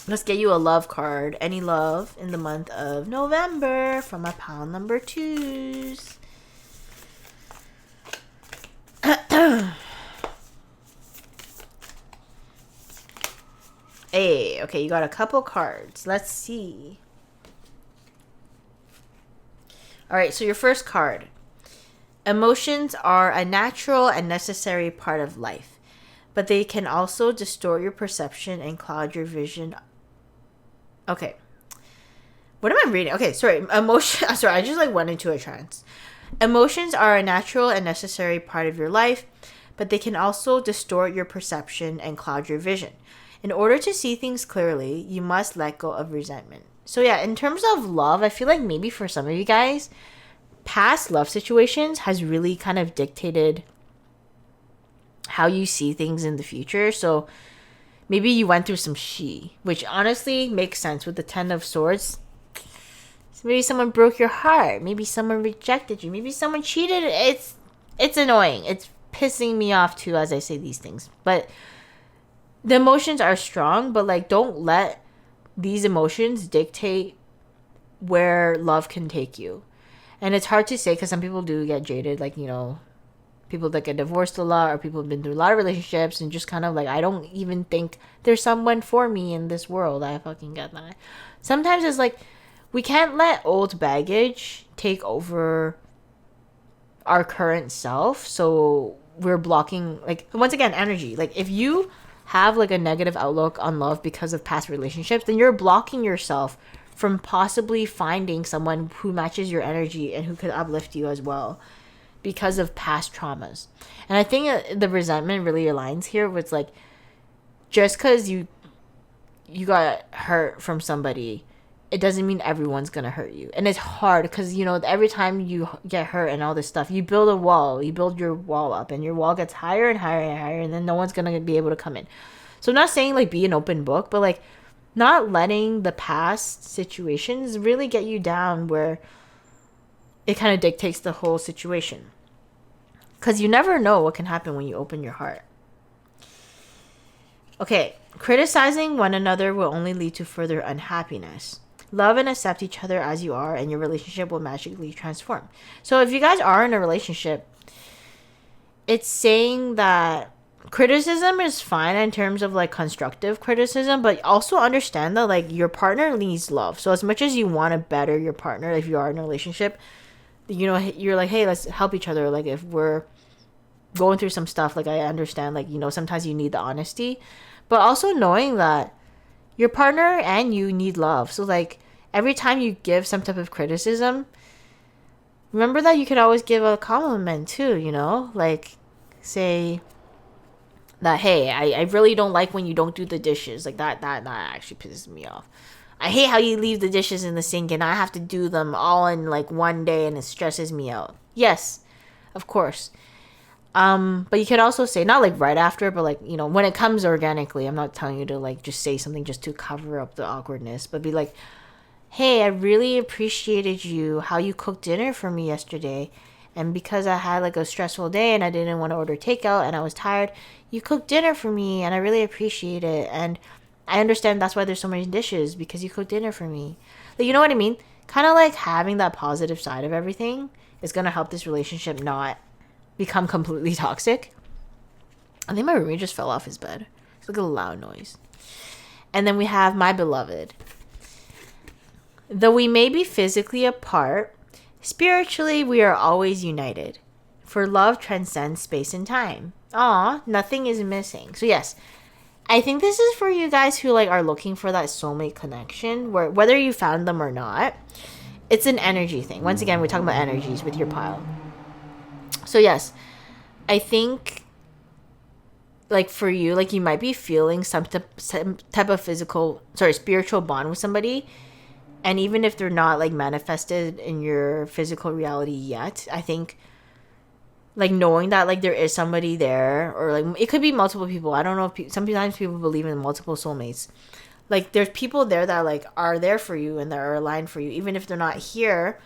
Let's get you a love card. Any love in the month of November from my pile number 2s. Hey, okay, you got a couple cards. Let's see. All right, so your first card. Emotions are a natural and necessary part of life, but they can also distort your perception and cloud your vision. Okay. What am I reading? Okay, sorry. Sorry, I just like went into a trance. Emotions are a natural and necessary part of your life, but they can also distort your perception and cloud your vision. In order to see things clearly, you must let go of resentment. So yeah, in terms of love, I feel like maybe for some of you guys, past love situations has really kind of dictated how you see things in the future. So maybe you went through some which honestly makes sense with the 10 of Swords. So maybe someone broke your heart. Maybe someone rejected you. Maybe someone cheated. It's annoying. It's pissing me off too as I say these things. But the emotions are strong, but like don't let these emotions dictate where love can take you. And it's hard to say because some people do get jaded. Like, you know, people that get divorced a lot or people have been through a lot of relationships and just kind of like, I don't even think there's someone for me in this world. I fucking get that. Sometimes it's like, we can't let old baggage take over our current self. So we're blocking, like, once again, energy. Like, if you have like a negative outlook on love because of past relationships, then you're blocking yourself from possibly finding someone who matches your energy and who could uplift you as well, because of past traumas. And I think the resentment really aligns here with like, just because you got hurt from somebody, it doesn't mean everyone's gonna hurt you. And it's hard because, you know, every time you get hurt and all this stuff, you build a wall, you build your wall up, and your wall gets higher and higher and higher, and then no one's gonna be able to come in. So I'm not saying like be an open book, but like not letting the past situations really get you down where it kind of dictates the whole situation. Because you never know what can happen when you open your heart. Okay, criticizing one another will only lead to further unhappiness. Love and accept each other as you are, and your relationship will magically transform. So if you guys are in a relationship, it's saying that criticism is fine in terms of like constructive criticism, but also understand that like your partner needs love. So as much as you want to better your partner, if you are in a relationship, you know, you're like, hey, let's help each other. Like if we're going through some stuff, like I understand, like, you know, sometimes you need the honesty, but also knowing that your partner and you need love. So like every time you give some type of criticism, remember that you could always give a compliment too, you know, like say that, hey, I really don't like when you don't do the dishes. Like that actually pisses me off. I hate how you leave the dishes in the sink and I have to do them all in like one day and it stresses me out. Yes, of course. But you can also say, not like right after, but like, you know, when it comes organically. I'm not telling you to like just say something just to cover up the awkwardness, but be like, hey, I really appreciated how you cooked dinner for me yesterday. And because I had like a stressful day and I didn't want to order takeout and I was tired, you cooked dinner for me and I really appreciate it. And I understand that's why there's so many dishes, because you cooked dinner for me. Like, you know what I mean? Kind of like having that positive side of everything is going to help this relationship not become completely toxic. I think my roommate just fell off his bed. It's like a loud noise. And then we have my beloved. Though we may be physically apart, Spiritually, we are always united. For love transcends space and time. Aw, nothing is missing. So yes, I think this is for you guys who like are looking for that soulmate connection, where whether you found them or not, it's an energy thing. Once again, we're talking about energies with your pile. So yes, I think like for you, like you might be feeling some type of spiritual bond with somebody, and even if they're not like manifested in your physical reality yet, I think like knowing that like there is somebody there, or like it could be multiple people. I don't know if sometimes people believe in multiple soulmates. Like there's people there that like are there for you and that are aligned for you, even if they're not here.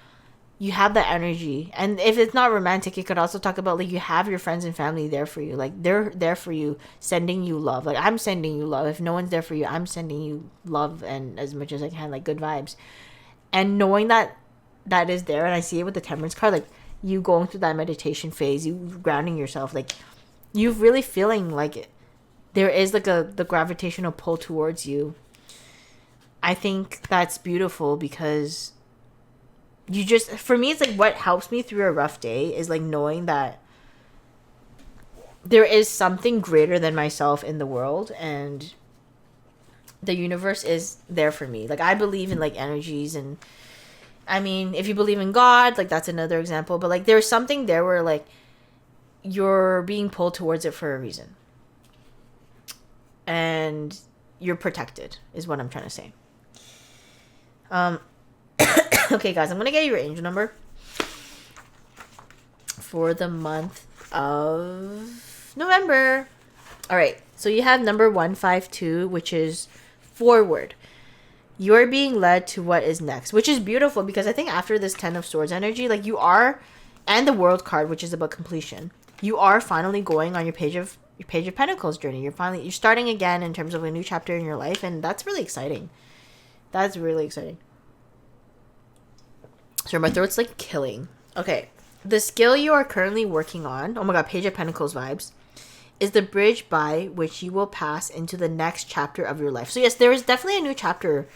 You have that energy, and if it's not romantic, it could also talk about like you have your friends and family there for you, like they're there for you, sending you love. Like I'm sending you love. If no one's there for you, I'm sending you love and as much as I can, like good vibes. And knowing that that is there, and I see it with the Temperance card, like you going through that meditation phase, you grounding yourself, like you really feeling like there is like the gravitational pull towards you. I think that's beautiful, because you just, for me, it's like what helps me through a rough day is like knowing that there is something greater than myself in the world, and the universe is there for me. Like I believe in like energies, and I mean, if you believe in God, like that's another example, but like there's something there where like you're being pulled towards it for a reason, and you're protected is what I'm trying to say. Okay, guys, I'm going to get your angel number for the month of November. All right, so you have number 152, which is forward. You're being led to what is next, which is beautiful, because I think after this 10 of Swords energy, like you are, and the World card, which is about completion, you are finally going on your Page of Pentacles journey. You're starting again in terms of a new chapter in your life, and that's really exciting. That's really exciting. Sorry, my throat's like killing. Okay. The skill you are currently working on, oh my god, Page of Pentacles vibes, is the bridge by which you will pass into the next chapter of your life. So yes, there is definitely a new chapter.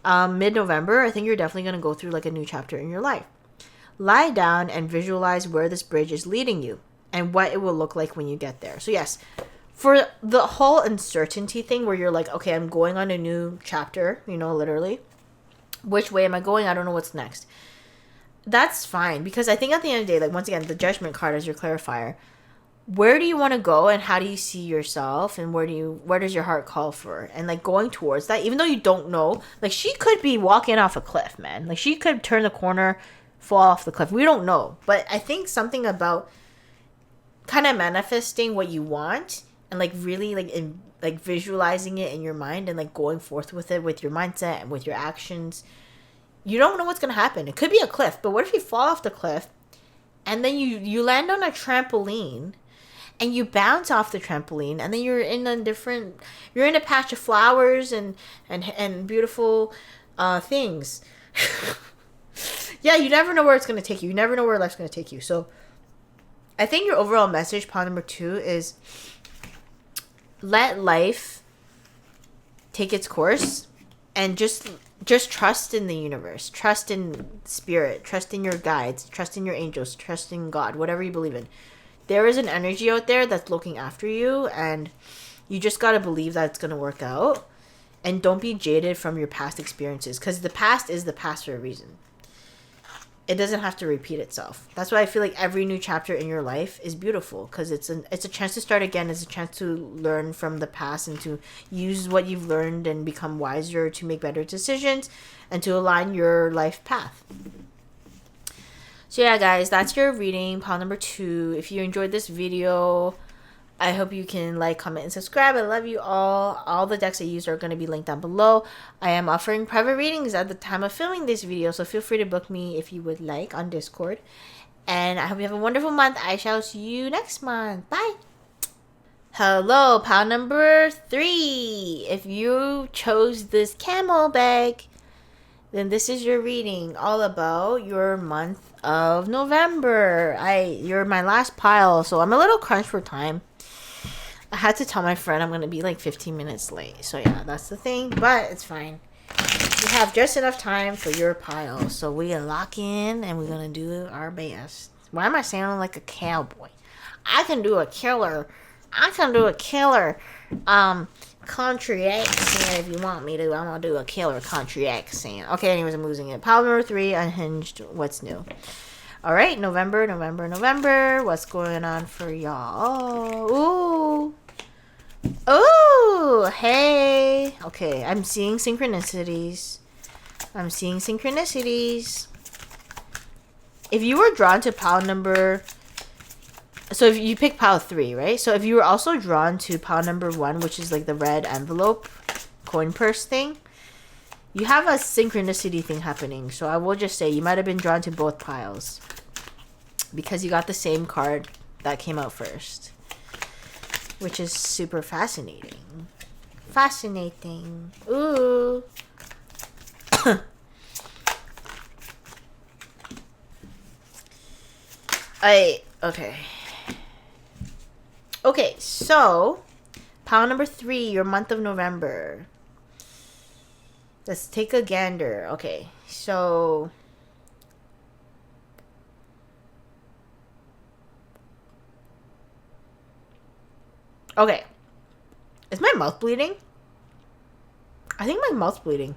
Mid-November, I think you're definitely going to go through like a new chapter in your life. Lie down and visualize where this bridge is leading you and what it will look like when you get there. So yes, for the whole uncertainty thing where you're like, okay, I'm going on a new chapter, you know, literally. Which way am I going? I don't know what's next. That's fine, because I think at the end of the day, like once again, the Judgment card is your clarifier. Where do you want to go, and how do you see yourself, and where does your heart call for? And like going towards that, even though you don't know, like she could be walking off a cliff, man. Like she could turn the corner, fall off the cliff. We don't know. But I think something about kind of manifesting what you want and like really like visualizing it in your mind and like going forth with it with your mindset and with your actions. You don't know what's going to happen. It could be a cliff, but what if you fall off the cliff and then you land on a trampoline and you bounce off the trampoline, and then you're in a patch of flowers and beautiful things. Yeah, you never know where it's going to take you. You never know where life's going to take you. So I think your overall message, pile number 2, is let life take its course, and just trust in the universe, trust in spirit, trust in your guides, trust in your angels, trust in God, whatever you believe in. There is an energy out there that's looking after you, and you just got to believe that it's going to work out. And don't be jaded from your past experiences, because the past is the past for a reason. It doesn't have to repeat itself. That's why I feel like every new chapter in your life is beautiful, because it's a chance to start again. It's a chance to learn from the past and to use what you've learned and become wiser, to make better decisions and to align your life path. So yeah, guys, that's your reading, pile number 2. If you enjoyed this video, I hope you can like, comment, and subscribe. I love you all. All the decks I use are going to be linked down below. I am offering private readings at the time of filming this video, so feel free to book me if you would like on Discord. And I hope you have a wonderful month. I shall see you next month. Bye. Hello, pile number 3. If you chose this camel bag, then this is your reading all about your month of November. You're my last pile, so I'm a little crunched for time. I had to tell my friend I'm going to be like 15 minutes late. So yeah, that's the thing, but it's fine. We have just enough time for your pile. So we lock in and we're going to do our best. Why am I sounding like a cowboy? I can do a killer. Country accent if you want me to. I'm going to do a killer country accent. Okay, anyways, I'm losing it. Pile number 3, Unhinged. What's new? All right, November. What's going on for y'all? Ooh, hey. Okay, I'm seeing synchronicities. If you were drawn to pile number... So if you pick pile 3, right? So if you were also drawn to pile number 1, which is like the red envelope coin purse thing, you have a synchronicity thing happening. So I will just say you might have been drawn to both piles because you got the same card that came out first, which is super fascinating. Ooh. Okay, so pile number 3, your month of November. Let's take a gander. Okay, so okay. Is my mouth bleeding? I think my mouth's bleeding.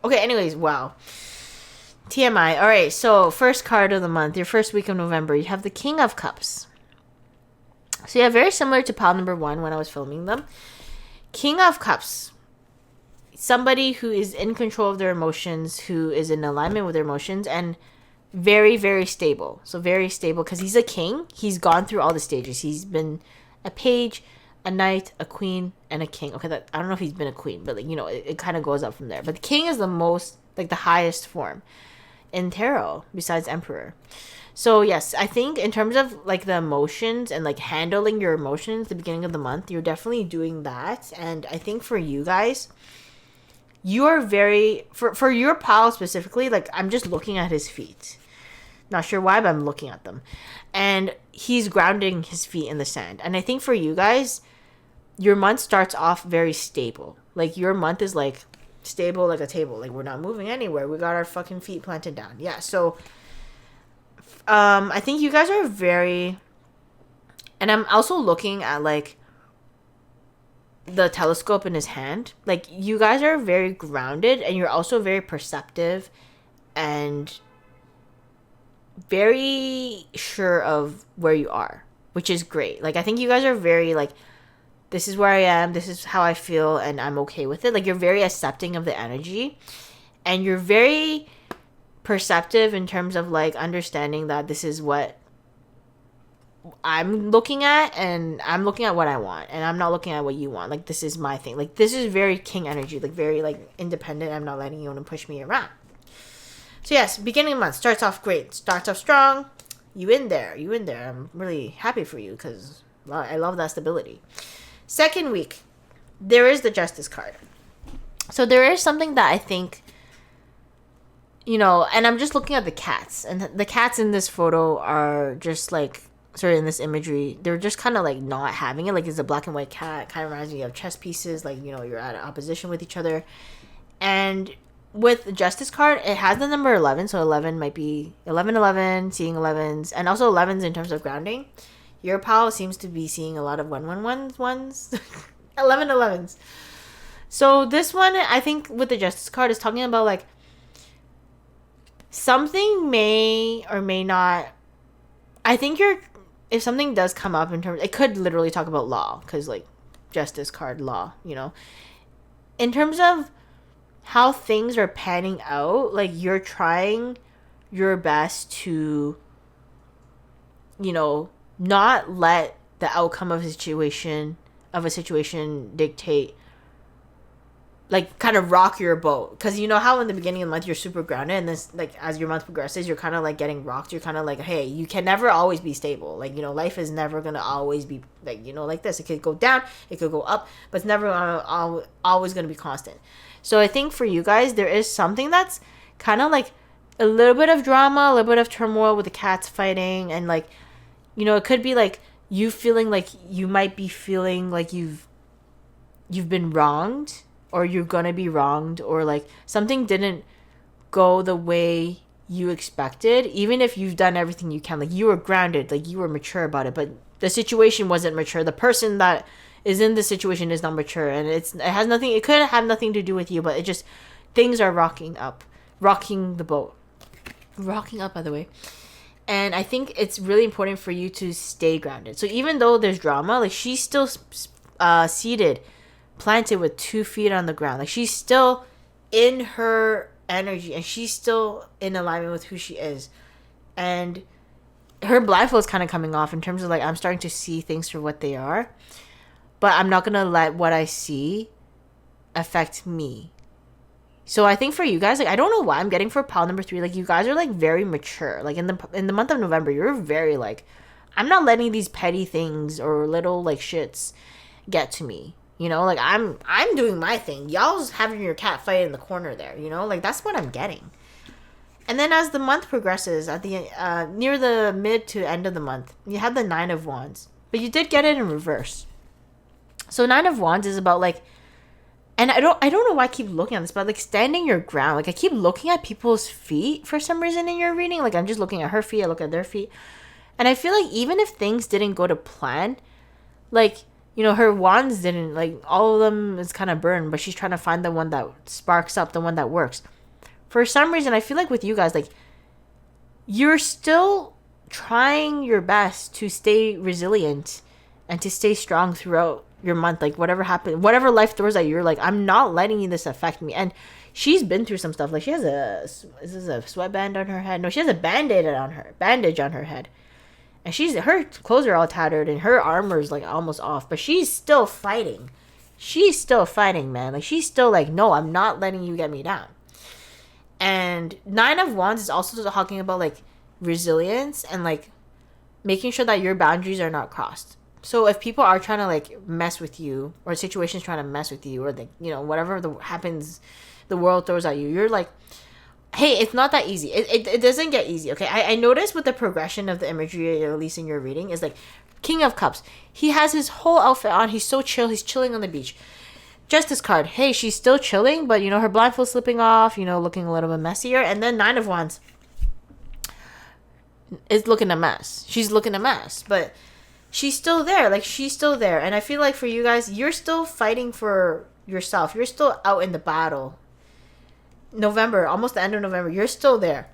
Okay, anyways, wow. TMI. All right, so first card of the month, your first week of November, you have the King of Cups. So yeah, very similar to pile number 1 when I was filming them. King of Cups. Somebody who is in control of their emotions, who is in alignment with their emotions, and very, very stable. So very stable because he's a king. He's gone through all the stages. He's been a page, a knight, a queen, and a king. Okay, I don't know if he's been a queen, but like, you know, it kind of goes up from there. But the king is the most, like the highest form in tarot besides emperor. So yes, I think in terms of like the emotions and like handling your emotions the beginning of the month, you're definitely doing that. And I think for you guys, you are very, for your pile specifically, like I'm just looking at his feet. Not sure why, but I'm looking at them. And he's grounding his feet in the sand. And I think for you guys, your month starts off very stable. Like your month is like stable like a table. Like we're not moving anywhere. We got our fucking feet planted down. Yeah, so I think you guys are very... And I'm also looking at like the telescope in his hand. Like you guys are very grounded and you're also very perceptive and very sure of where you are, which is great. Like I think you guys are very like, this is where I am, this is how I feel, and I'm okay with it. Like you're very accepting of the energy and you're very perceptive in terms of like understanding that this is what I'm looking at and I'm looking at what I want and I'm not looking at what you want. Like this is my thing. Like this is very king energy, like very like independent. I'm not letting you push me around. So yes, beginning of the month starts off great. Starts off strong. You in there. I'm really happy for you because I love that stability. Second week, there is the Justice card. So there is something that I think, you know, and I'm just looking at the cats. And the cats in this photo are just like, sorry, in this imagery, they're just kind of like not having it. Like it's a black and white cat. Kind of reminds me of chess pieces. Like, you know, you're at opposition with each other. And with the Justice card, it has the number 11. So 11 might be 11, seeing 11s. And also 11s in terms of grounding. Your pal seems to be seeing a lot of 111s. 11s. So this one, I think with the Justice card, is talking about like something may or may not. I think if something does come up in terms, it could literally talk about law because like Justice card, law, you know, in terms of how things are panning out. Like you're trying your best to, you know, not let the outcome of a situation dictate, like kind of rock your boat. Because you know how in the beginning of the month you're super grounded, and this like as your month progresses you're kind of like getting rocked. You're kind of like, hey, you can never always be stable. Like, you know, life is never gonna always be like, you know, like this. It could go down, it could go up, but it's never always gonna be constant. So I think for you guys, there is something that's kind of like a little bit of drama, a little bit of turmoil with the cats fighting, and like, you know, it could be like you feeling like you might be feeling like you've been wronged or you're gonna be wronged, or like something didn't go the way you expected, even if you've done everything you can, like you were grounded, like you were mature about it, but the situation wasn't mature. The person that is in the situation is not mature, and it could have nothing to do with you, but it just, things are rocking the boat, rocking up, by the way. And I think it's really important for you to stay grounded. So even though there's drama, like she's still seated, planted with 2 feet on the ground. Like she's still in her energy, and she's still in alignment with who she is. And her blindfold is kind of coming off in terms of like, I'm starting to see things for what they are, but I'm not gonna let what I see affect me. So I think for you guys, like, I don't know why I'm getting for pile number 3, like you guys are like very mature. Like in the month of November, you're very like, I'm not letting these petty things or little like shits get to me. You know, like I'm doing my thing. Y'all's having your cat fight in the corner there. You know, like that's what I'm getting. And then as the month progresses, at the near the mid to end of the month, you have the 9 of Wands, but you did get it in reverse. So 9 of Wands is about like, and I don't know why I keep looking at this, but like standing your ground. Like I keep looking at people's feet for some reason in your reading. Like I'm just looking at her feet, I look at their feet, and I feel like even if things didn't go to plan, like, you know, her wands didn't, like all of them is kind of burned, but she's trying to find the one that sparks up, the one that works. For some reason, I feel like with you guys, like you're still trying your best to stay resilient and to stay strong throughout your month. Like whatever happened, whatever life throws at you, you're like, I'm not letting this affect me. And she's been through some stuff. Like she has is this a sweatband on her head? No, she has a bandage on her head. And her clothes are all tattered and her armor's like almost off, but she's still fighting. She's still fighting, man. Like she's still like, no, I'm not letting you get me down. And 9 of Wands is also talking about like resilience and like making sure that your boundaries are not crossed. So if people are trying to like mess with you, or situations trying to mess with you, or like, you know, whatever happens, the world throws at you, you're like, hey, it's not that easy. It doesn't get easy, okay? I noticed with the progression of the imagery, at least in your reading, is like King of Cups. He has his whole outfit on. He's so chill. He's chilling on the beach. Justice card. Hey, she's still chilling, but, you know, her blindfold slipping off, you know, looking a little bit messier. And then 9 of Wands is looking a mess. She's looking a mess, but she's still there. Like, she's still there. And I feel like for you guys, you're still fighting for yourself. You're still out in the battle. November, almost the end of November, you're still there.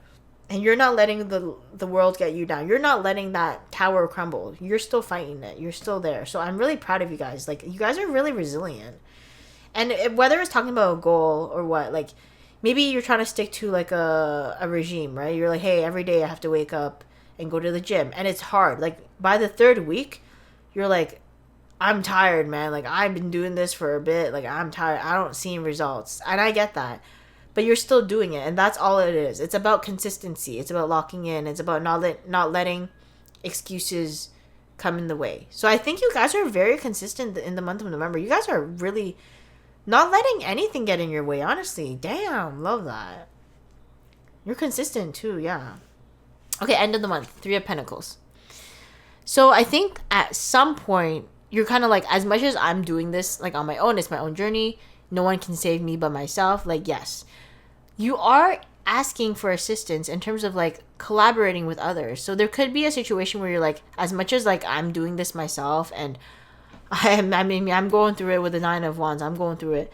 And you're not letting the world get you down. You're not letting that tower crumble. You're still fighting it. You're still there. So I'm really proud of you guys. Like, you guys are really resilient. And whether it's talking about a goal or what, like, maybe you're trying to stick to, like, a regime, right? You're like, hey, every day I have to wake up and go to the gym. And it's hard. Like, by the 3rd week, you're like, I'm tired, man. Like, I've been doing this for a bit. Like, I'm tired. I don't see results. And I get that. But you're still doing it. And that's all it is. It's about consistency. It's about locking in. It's about not letting excuses come in the way. So I think you guys are very consistent in the month of November. You guys are really not letting anything get in your way, honestly. Damn, love that. You're consistent too, yeah. Okay, end of the month. 3 of Pentacles. So I think at some point, you're kind of like, as much as I'm doing this, like, on my own, it's my own journey. No one can save me but myself. Like, yes. You are asking for assistance in terms of, like, collaborating with others. So there could be a situation where you're like, as much as, like, I'm doing this myself and I'm going through it with the 9 of Wands. I'm going through it.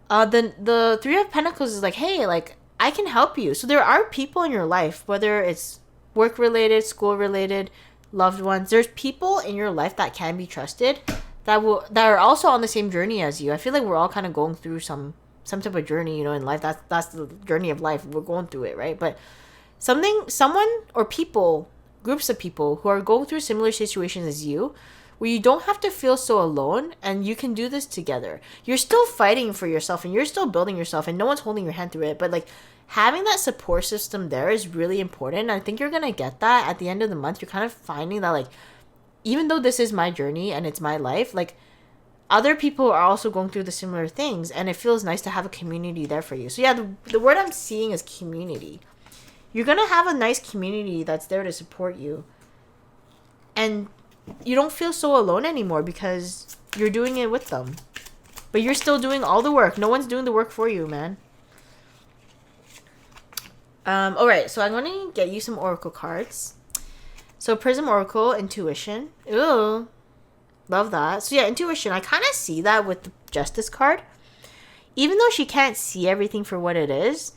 The 3 of Pentacles is like, hey, like, I can help you. So there are people in your life, whether it's work-related, school-related, loved ones. There's people in your life that can be trusted that are also on the same journey as you. I feel like we're all kind of going through some type of journey, you know, in life. That's the journey of life. We're going through it, right? But someone or people, groups of people who are going through similar situations as you, where you don't have to feel so alone and you can do this together. You're still fighting for yourself and you're still building yourself and no one's holding your hand through it. But, like, having that support system there is really important. I think you're going to get that at the end of the month. You're kind of finding that, like, even though this is my journey and it's my life, like, other people are also going through the similar things, and it feels nice to have a community there for you. So yeah, the word I'm seeing is community. You're going to have a nice community that's there to support you. And you don't feel so alone anymore because you're doing it with them. But you're still doing all the work. No one's doing the work for you, man. Alright, so I'm going to get you some oracle cards. So Prism Oracle, Intuition. Ooh. Love that. So yeah, Intuition. I kind of see that with the Justice card. Even though she can't see everything for what it is,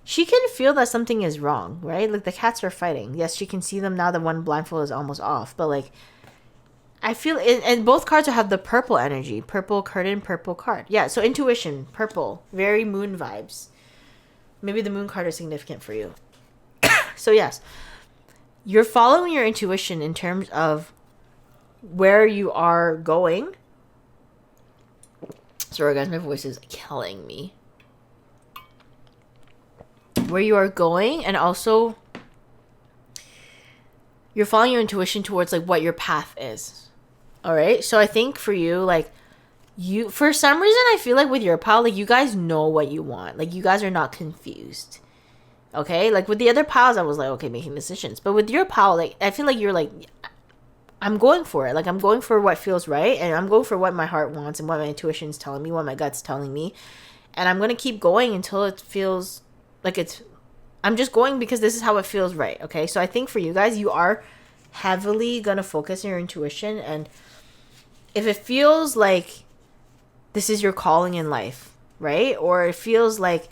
she can feel that something is wrong, right? Like the cats are fighting. Yes, she can see them now that one blindfold is almost off. But like, I feel, and both cards have the purple energy. Purple curtain, purple card. Yeah, so Intuition, purple. Very moon vibes. Maybe the moon card is significant for you. So yes, you're following your intuition in terms of where you are going. Sorry guys, my voice is killing me. Where you are going, and also you're following your intuition towards like what your path is. All right, so I think for you, like, you, for some reason, I feel like with your pal, like, you guys know what you want. Like, you guys are not confused. Okay? Like, with the other pals, I was like, okay, making decisions. But with your pal, like, I feel like you're like, I'm going for it. Like, I'm going for what feels right. And I'm going for what my heart wants and what my intuition's telling me, what my gut's telling me. And I'm going to keep going until it feels like it's... I'm just going because this is how it feels right. Okay? So I think for you guys, you are heavily going to focus on your intuition. And if it feels like this is your calling in life, right? Or it feels like,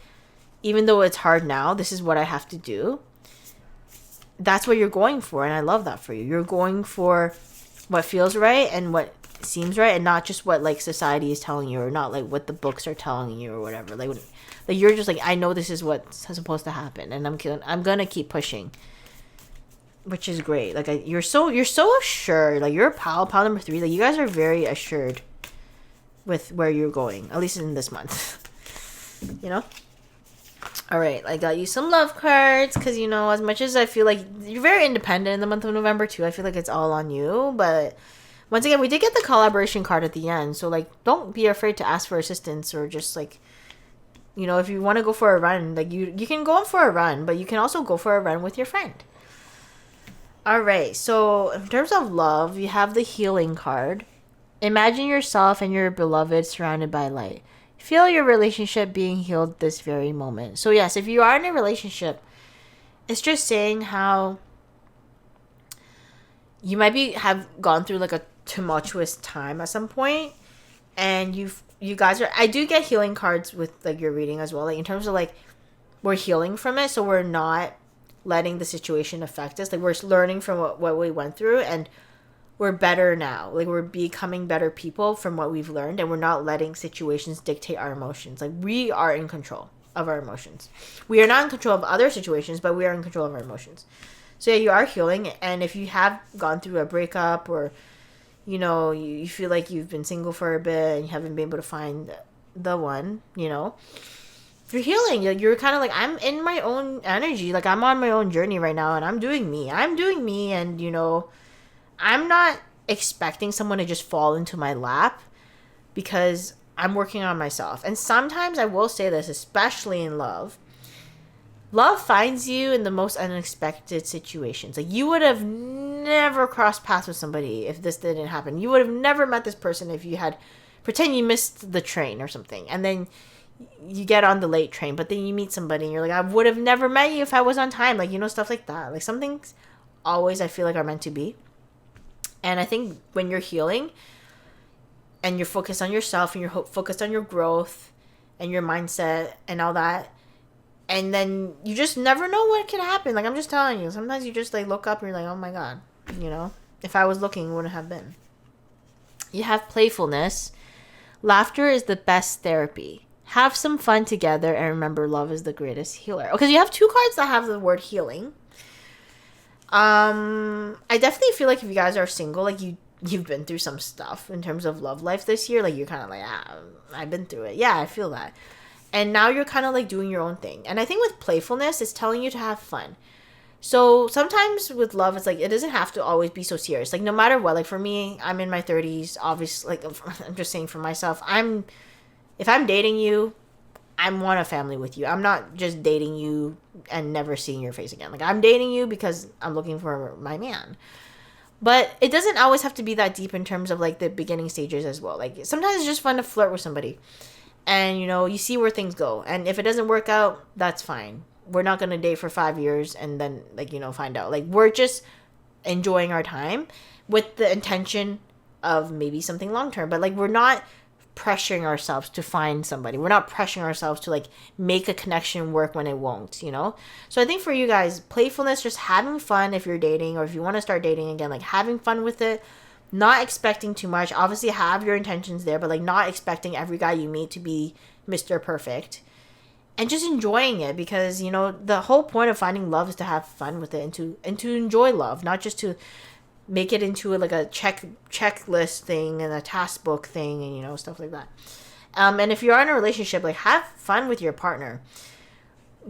even though it's hard now, this is what I have to do. That's what you're going for. And I love that for you. You're going for what feels right and what seems right, and not just what like society is telling you, or not like what the books are telling you or whatever. Like you're just like, I know this is what's supposed to happen, and I'm gonna keep pushing, which is great. Like you're so assured. Like you're pal number 3. Like you guys are very assured with where you're going, at least in this month. You know? Alright, I got you some love cards, because, you know, as much as I feel like you're very independent in the month of November, too, I feel like it's all on you, but once again, we did get the collaboration card at the end, so, like, don't be afraid to ask for assistance, or just, like, you know, if you want to go for a run, like, you can go on for a run, but you can also go for a run with your friend. Alright, so, in terms of love, you have the healing card. Imagine yourself and your beloved surrounded by light. Feel your relationship being healed this very moment. So yes, if you are in a relationship, it's just saying how you might have gone through like a tumultuous time at some point, and you guys are, I do get healing cards with like your reading as well, like in terms of like we're healing from it, so we're not letting the situation affect us. Like we're learning from what we went through, and we're better now. Like we're becoming better people from what we've learned, and we're not letting situations dictate our emotions. Like we are in control of our emotions. We are not in control of other situations, but we are in control of our emotions. So yeah, you are healing, and if you have gone through a breakup, or you know, you feel like you've been single for a bit and you haven't been able to find the one, you know, you're healing. You're kind of like, I'm in my own energy. Like I'm on my own journey right now, and I'm doing me, and you know, I'm not expecting someone to just fall into my lap, because I'm working on myself. And sometimes I will say this, especially in love finds you in the most unexpected situations. Like you would have never crossed paths with somebody if this didn't happen. You would have never met this person if you had, pretend you missed the train or something, and then you get on the late train, but then you meet somebody and you're like, I would have never met you if I was on time. Like, you know, stuff like that. Like some things always, I feel like, are meant to be. And I think when you're healing and you're focused on yourself and you're focused on your growth and your mindset and all that, and then you just never know what can happen. Like I'm just telling you, sometimes you just like look up and you're like, oh my God, you know, if I was looking, it wouldn't have been. You have playfulness. Laughter is the best therapy. Have some fun together, and remember, love is the greatest healer. Okay, so you have 2 cards that have the word healing. I definitely feel like if you guys are single, like you've been through some stuff in terms of love life this year. Like you're kind of like, I've been through it. Yeah, I feel that. And now you're kind of like doing your own thing. And I think with playfulness, it's telling you to have fun. So sometimes with love, it's like, it doesn't have to always be so serious. Like no matter what, like for me, I'm in my 30s, obviously, like I'm just saying for myself, if I'm dating you, I want a family with you. I'm not just dating you and never seeing your face again. Like I'm dating you because I'm looking for my man. But it doesn't always have to be that deep in terms of like the beginning stages as well. Like sometimes it's just fun to flirt with somebody, and you see where things go. And if it doesn't work out, that's fine. We're not gonna date for 5 years and then like find out. Like we're just enjoying our time with the intention of maybe something long term. But like we're not pressuring ourselves to find somebody. We're not pressuring ourselves to like make a connection work when it won't, So I think for you guys, playfulness, just having fun if you're dating or if you want to start dating again, like having fun with it, not expecting too much. Obviously have your intentions there, but like not expecting every guy you meet to be Mr. Perfect. And just enjoying it because, the whole point of finding love is to have fun with it and to enjoy love, not just to make it into like a checklist thing and a task book thing and stuff like that. And if you're in a relationship, like have fun with your partner.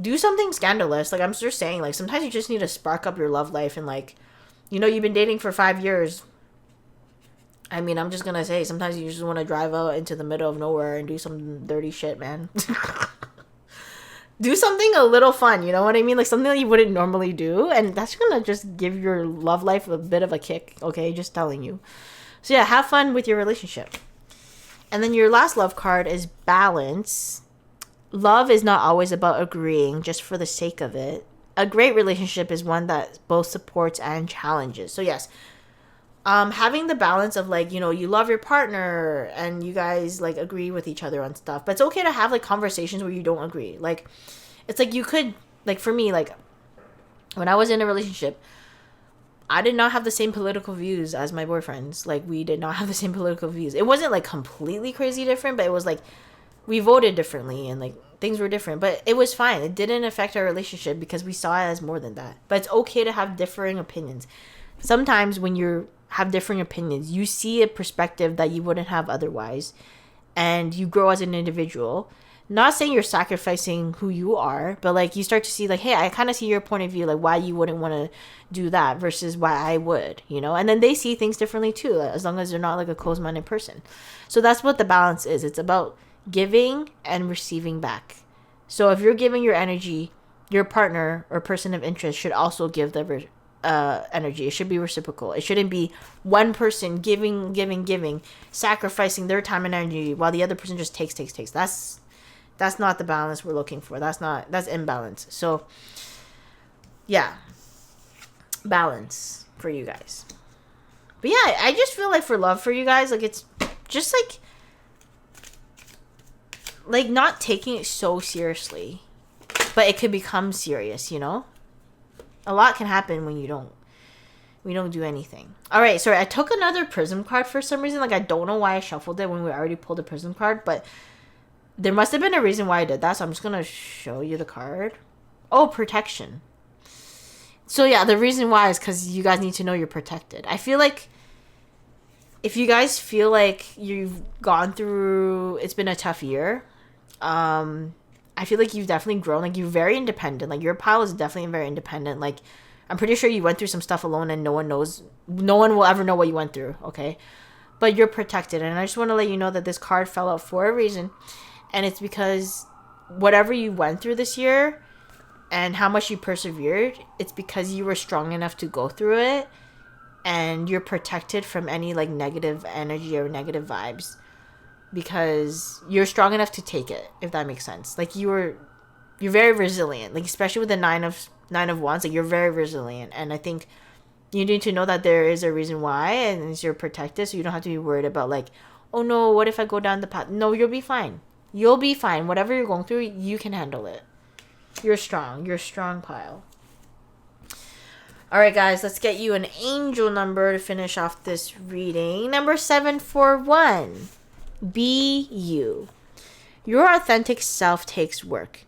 Do something scandalous. Like I'm just saying, like sometimes you just need to spark up your love life and like, you've been dating for 5 years. I mean, I'm just gonna say sometimes you just want to drive out into the middle of nowhere and do some dirty shit, man. Do something a little fun, you know what I mean? Like something that you wouldn't normally do, and that's gonna just give your love life a bit of a kick, okay? Just telling you. So yeah, have fun with your relationship. And then your last love card is balance. Love is not always about agreeing just for the sake of it. A great relationship is one that both supports and challenges. So yes, having the balance of like, you love your partner and you guys like agree with each other on stuff, but it's okay to have like conversations where you don't agree. Like, it's like you could, like for me, like when I was in a relationship, I did not have the same political views as my boyfriends. Like we did not have the same political views. It wasn't like completely crazy different, but it was like we voted differently and like things were different, but it was fine. It didn't affect our relationship because we saw it as more than that. But it's okay to have differing opinions. Sometimes when you have differing opinions, you see a perspective that you wouldn't have otherwise, and you grow as an individual. Not saying you're sacrificing who you are, but like you start to see like, hey, I kind of see your point of view, like why you wouldn't want to do that versus why I would, and then they see things differently too, as long as they're not like a closed-minded person. So that's what the balance is. It's about giving and receiving back. So if you're giving your energy, your partner or person of interest should also give the energy. It should be reciprocal. It shouldn't be one person giving, sacrificing their time and energy while the other person just takes. That's not the balance we're looking for. That's imbalance. So yeah, balance for you guys. But yeah, I just feel like for love for you guys, like it's just like not taking it so seriously, but it could become serious, A lot can happen when we don't do anything. All right, sorry, I took another prism card for some reason. Like I don't know why I shuffled it when we already pulled a prism card, but there must have been a reason why I did that. So I'm just gonna show you the card. Oh, protection. So yeah, the reason why is because you guys need to know you're protected. I feel like if you guys feel like you've gone through, it's been a tough year. I feel like you've definitely grown. Like you're very independent. Like your pile is definitely very independent. Like I'm pretty sure you went through some stuff alone and no one will ever know what you went through. Okay. But you're protected. And I just want to let you know that this card fell out for a reason. And it's because whatever you went through this year and how much you persevered, it's because you were strong enough to go through it. And you're protected from any like negative energy or negative vibes. Because you're strong enough to take it, if that makes sense. Like you're very resilient. Like especially with the nine of wands, like you're very resilient. And I think you need to know that there is a reason why, and you're protected, so you don't have to be worried about like, oh no, what if I go down the path? No, you'll be fine. You'll be fine. Whatever you're going through, you can handle it. You're strong. You're a strong pile. All right, guys, let's get you an angel number to finish off this reading. Number 741. Be you. Your authentic self takes work.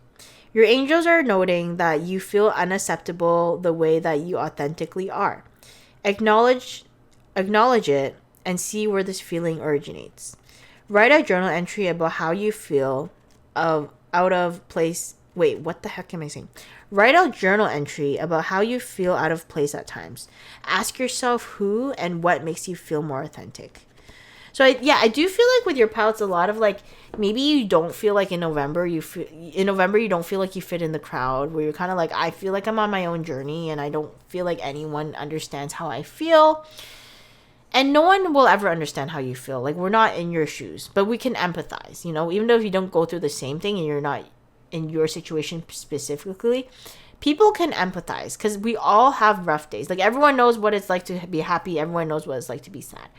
Your angels are noting that you feel unacceptable the way that you authentically are. Acknowledge it and see where this feeling originates. Write a journal entry about how you feel out of place. Wait, what the heck am I saying? Write a journal entry about how you feel out of place at times. Ask yourself who and what makes you feel more authentic. So I do feel like with your pal, it's a lot of like, maybe you don't feel like in November you don't feel like you fit in the crowd, where you're kind of like, I feel like I'm on my own journey and I don't feel like anyone understands how I feel. And no one will ever understand how you feel. Like, we're not in your shoes, but we can empathize, you know, even though if you don't go through the same thing and you're not in your situation specifically, people can empathize because we all have rough days. Like, everyone knows what it's like to be happy. Everyone knows what it's like to be sad,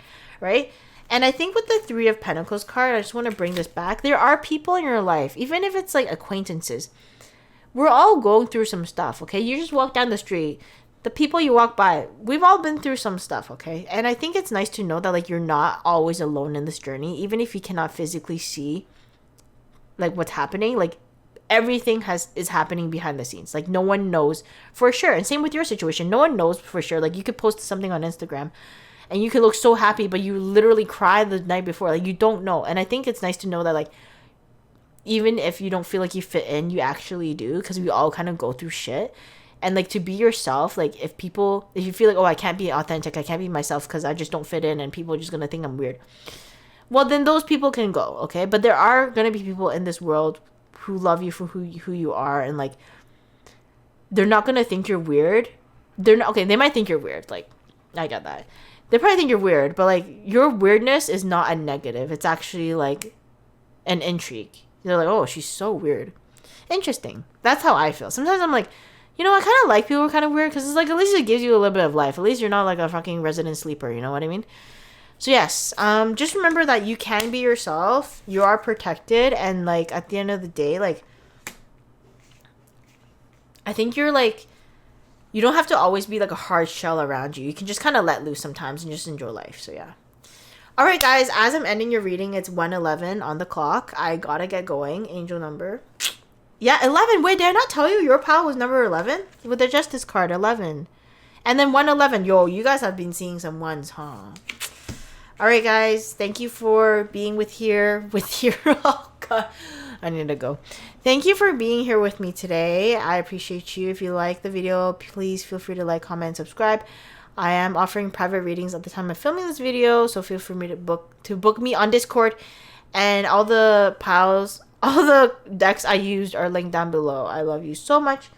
right? And I think with the Three of Pentacles card, I just want to bring this back. There are people in your life, even if it's like acquaintances. We're all going through some stuff, okay? You just walk down the street. The people you walk by, we've all been through some stuff, okay? And I think it's nice to know that, like, you're not always alone in this journey, even if you cannot physically see, like, what's happening. Like, everything is happening behind the scenes. Like, no one knows for sure. And same with your situation. No one knows for sure. Like, you could post something on Instagram and you could look so happy, but you literally cry the night before. Like, you don't know. And I think it's nice to know that, like, even if you don't feel like you fit in, you actually do, because we all kind of go through shit. And, like, to be yourself, like, if you feel like, oh, I can't be authentic, I can't be myself because I just don't fit in and people are just going to think I'm weird. Well, then those people can go, okay? But there are going to be people in this world who love you for who you are, and, like, they're not going to think you're weird. They're not, okay, they might think you're weird. Like, I get that. They probably think you're weird, but, like, your weirdness is not a negative. It's actually, like, an intrigue. They're like, oh, she's so weird. Interesting. That's how I feel. Sometimes I'm like, you know, I kind of like people who are kind of weird because it's like, at least it gives you a little bit of life. At least you're not like a fucking resident sleeper. You know what I mean? So yes, just remember that you can be yourself. You are protected, and, like, at the end of the day, like, I think you're like, you don't have to always be like a hard shell around you. You can just kind of let loose sometimes and just enjoy life. So yeah. All right, guys. As I'm ending your reading, it's 1:11 on the clock. I gotta get going. Angel number. Yeah, 11. Wait, did I not tell you your pal was number 11? With the Justice card, 11. And then 111. Yo, you guys have been seeing some ones, huh? All right, guys. Thank you for being oh, God. I need to go. Thank you for being here with me today. I appreciate you. If you like the video, please feel free to like, comment, subscribe. I am offering private readings at the time of filming this video, so feel free to book me on Discord. And all the decks I used are linked down below. I love you so much.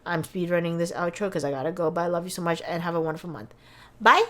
I'm speedrunning this outro because I gotta go, but I love you so much and have a wonderful month. Bye!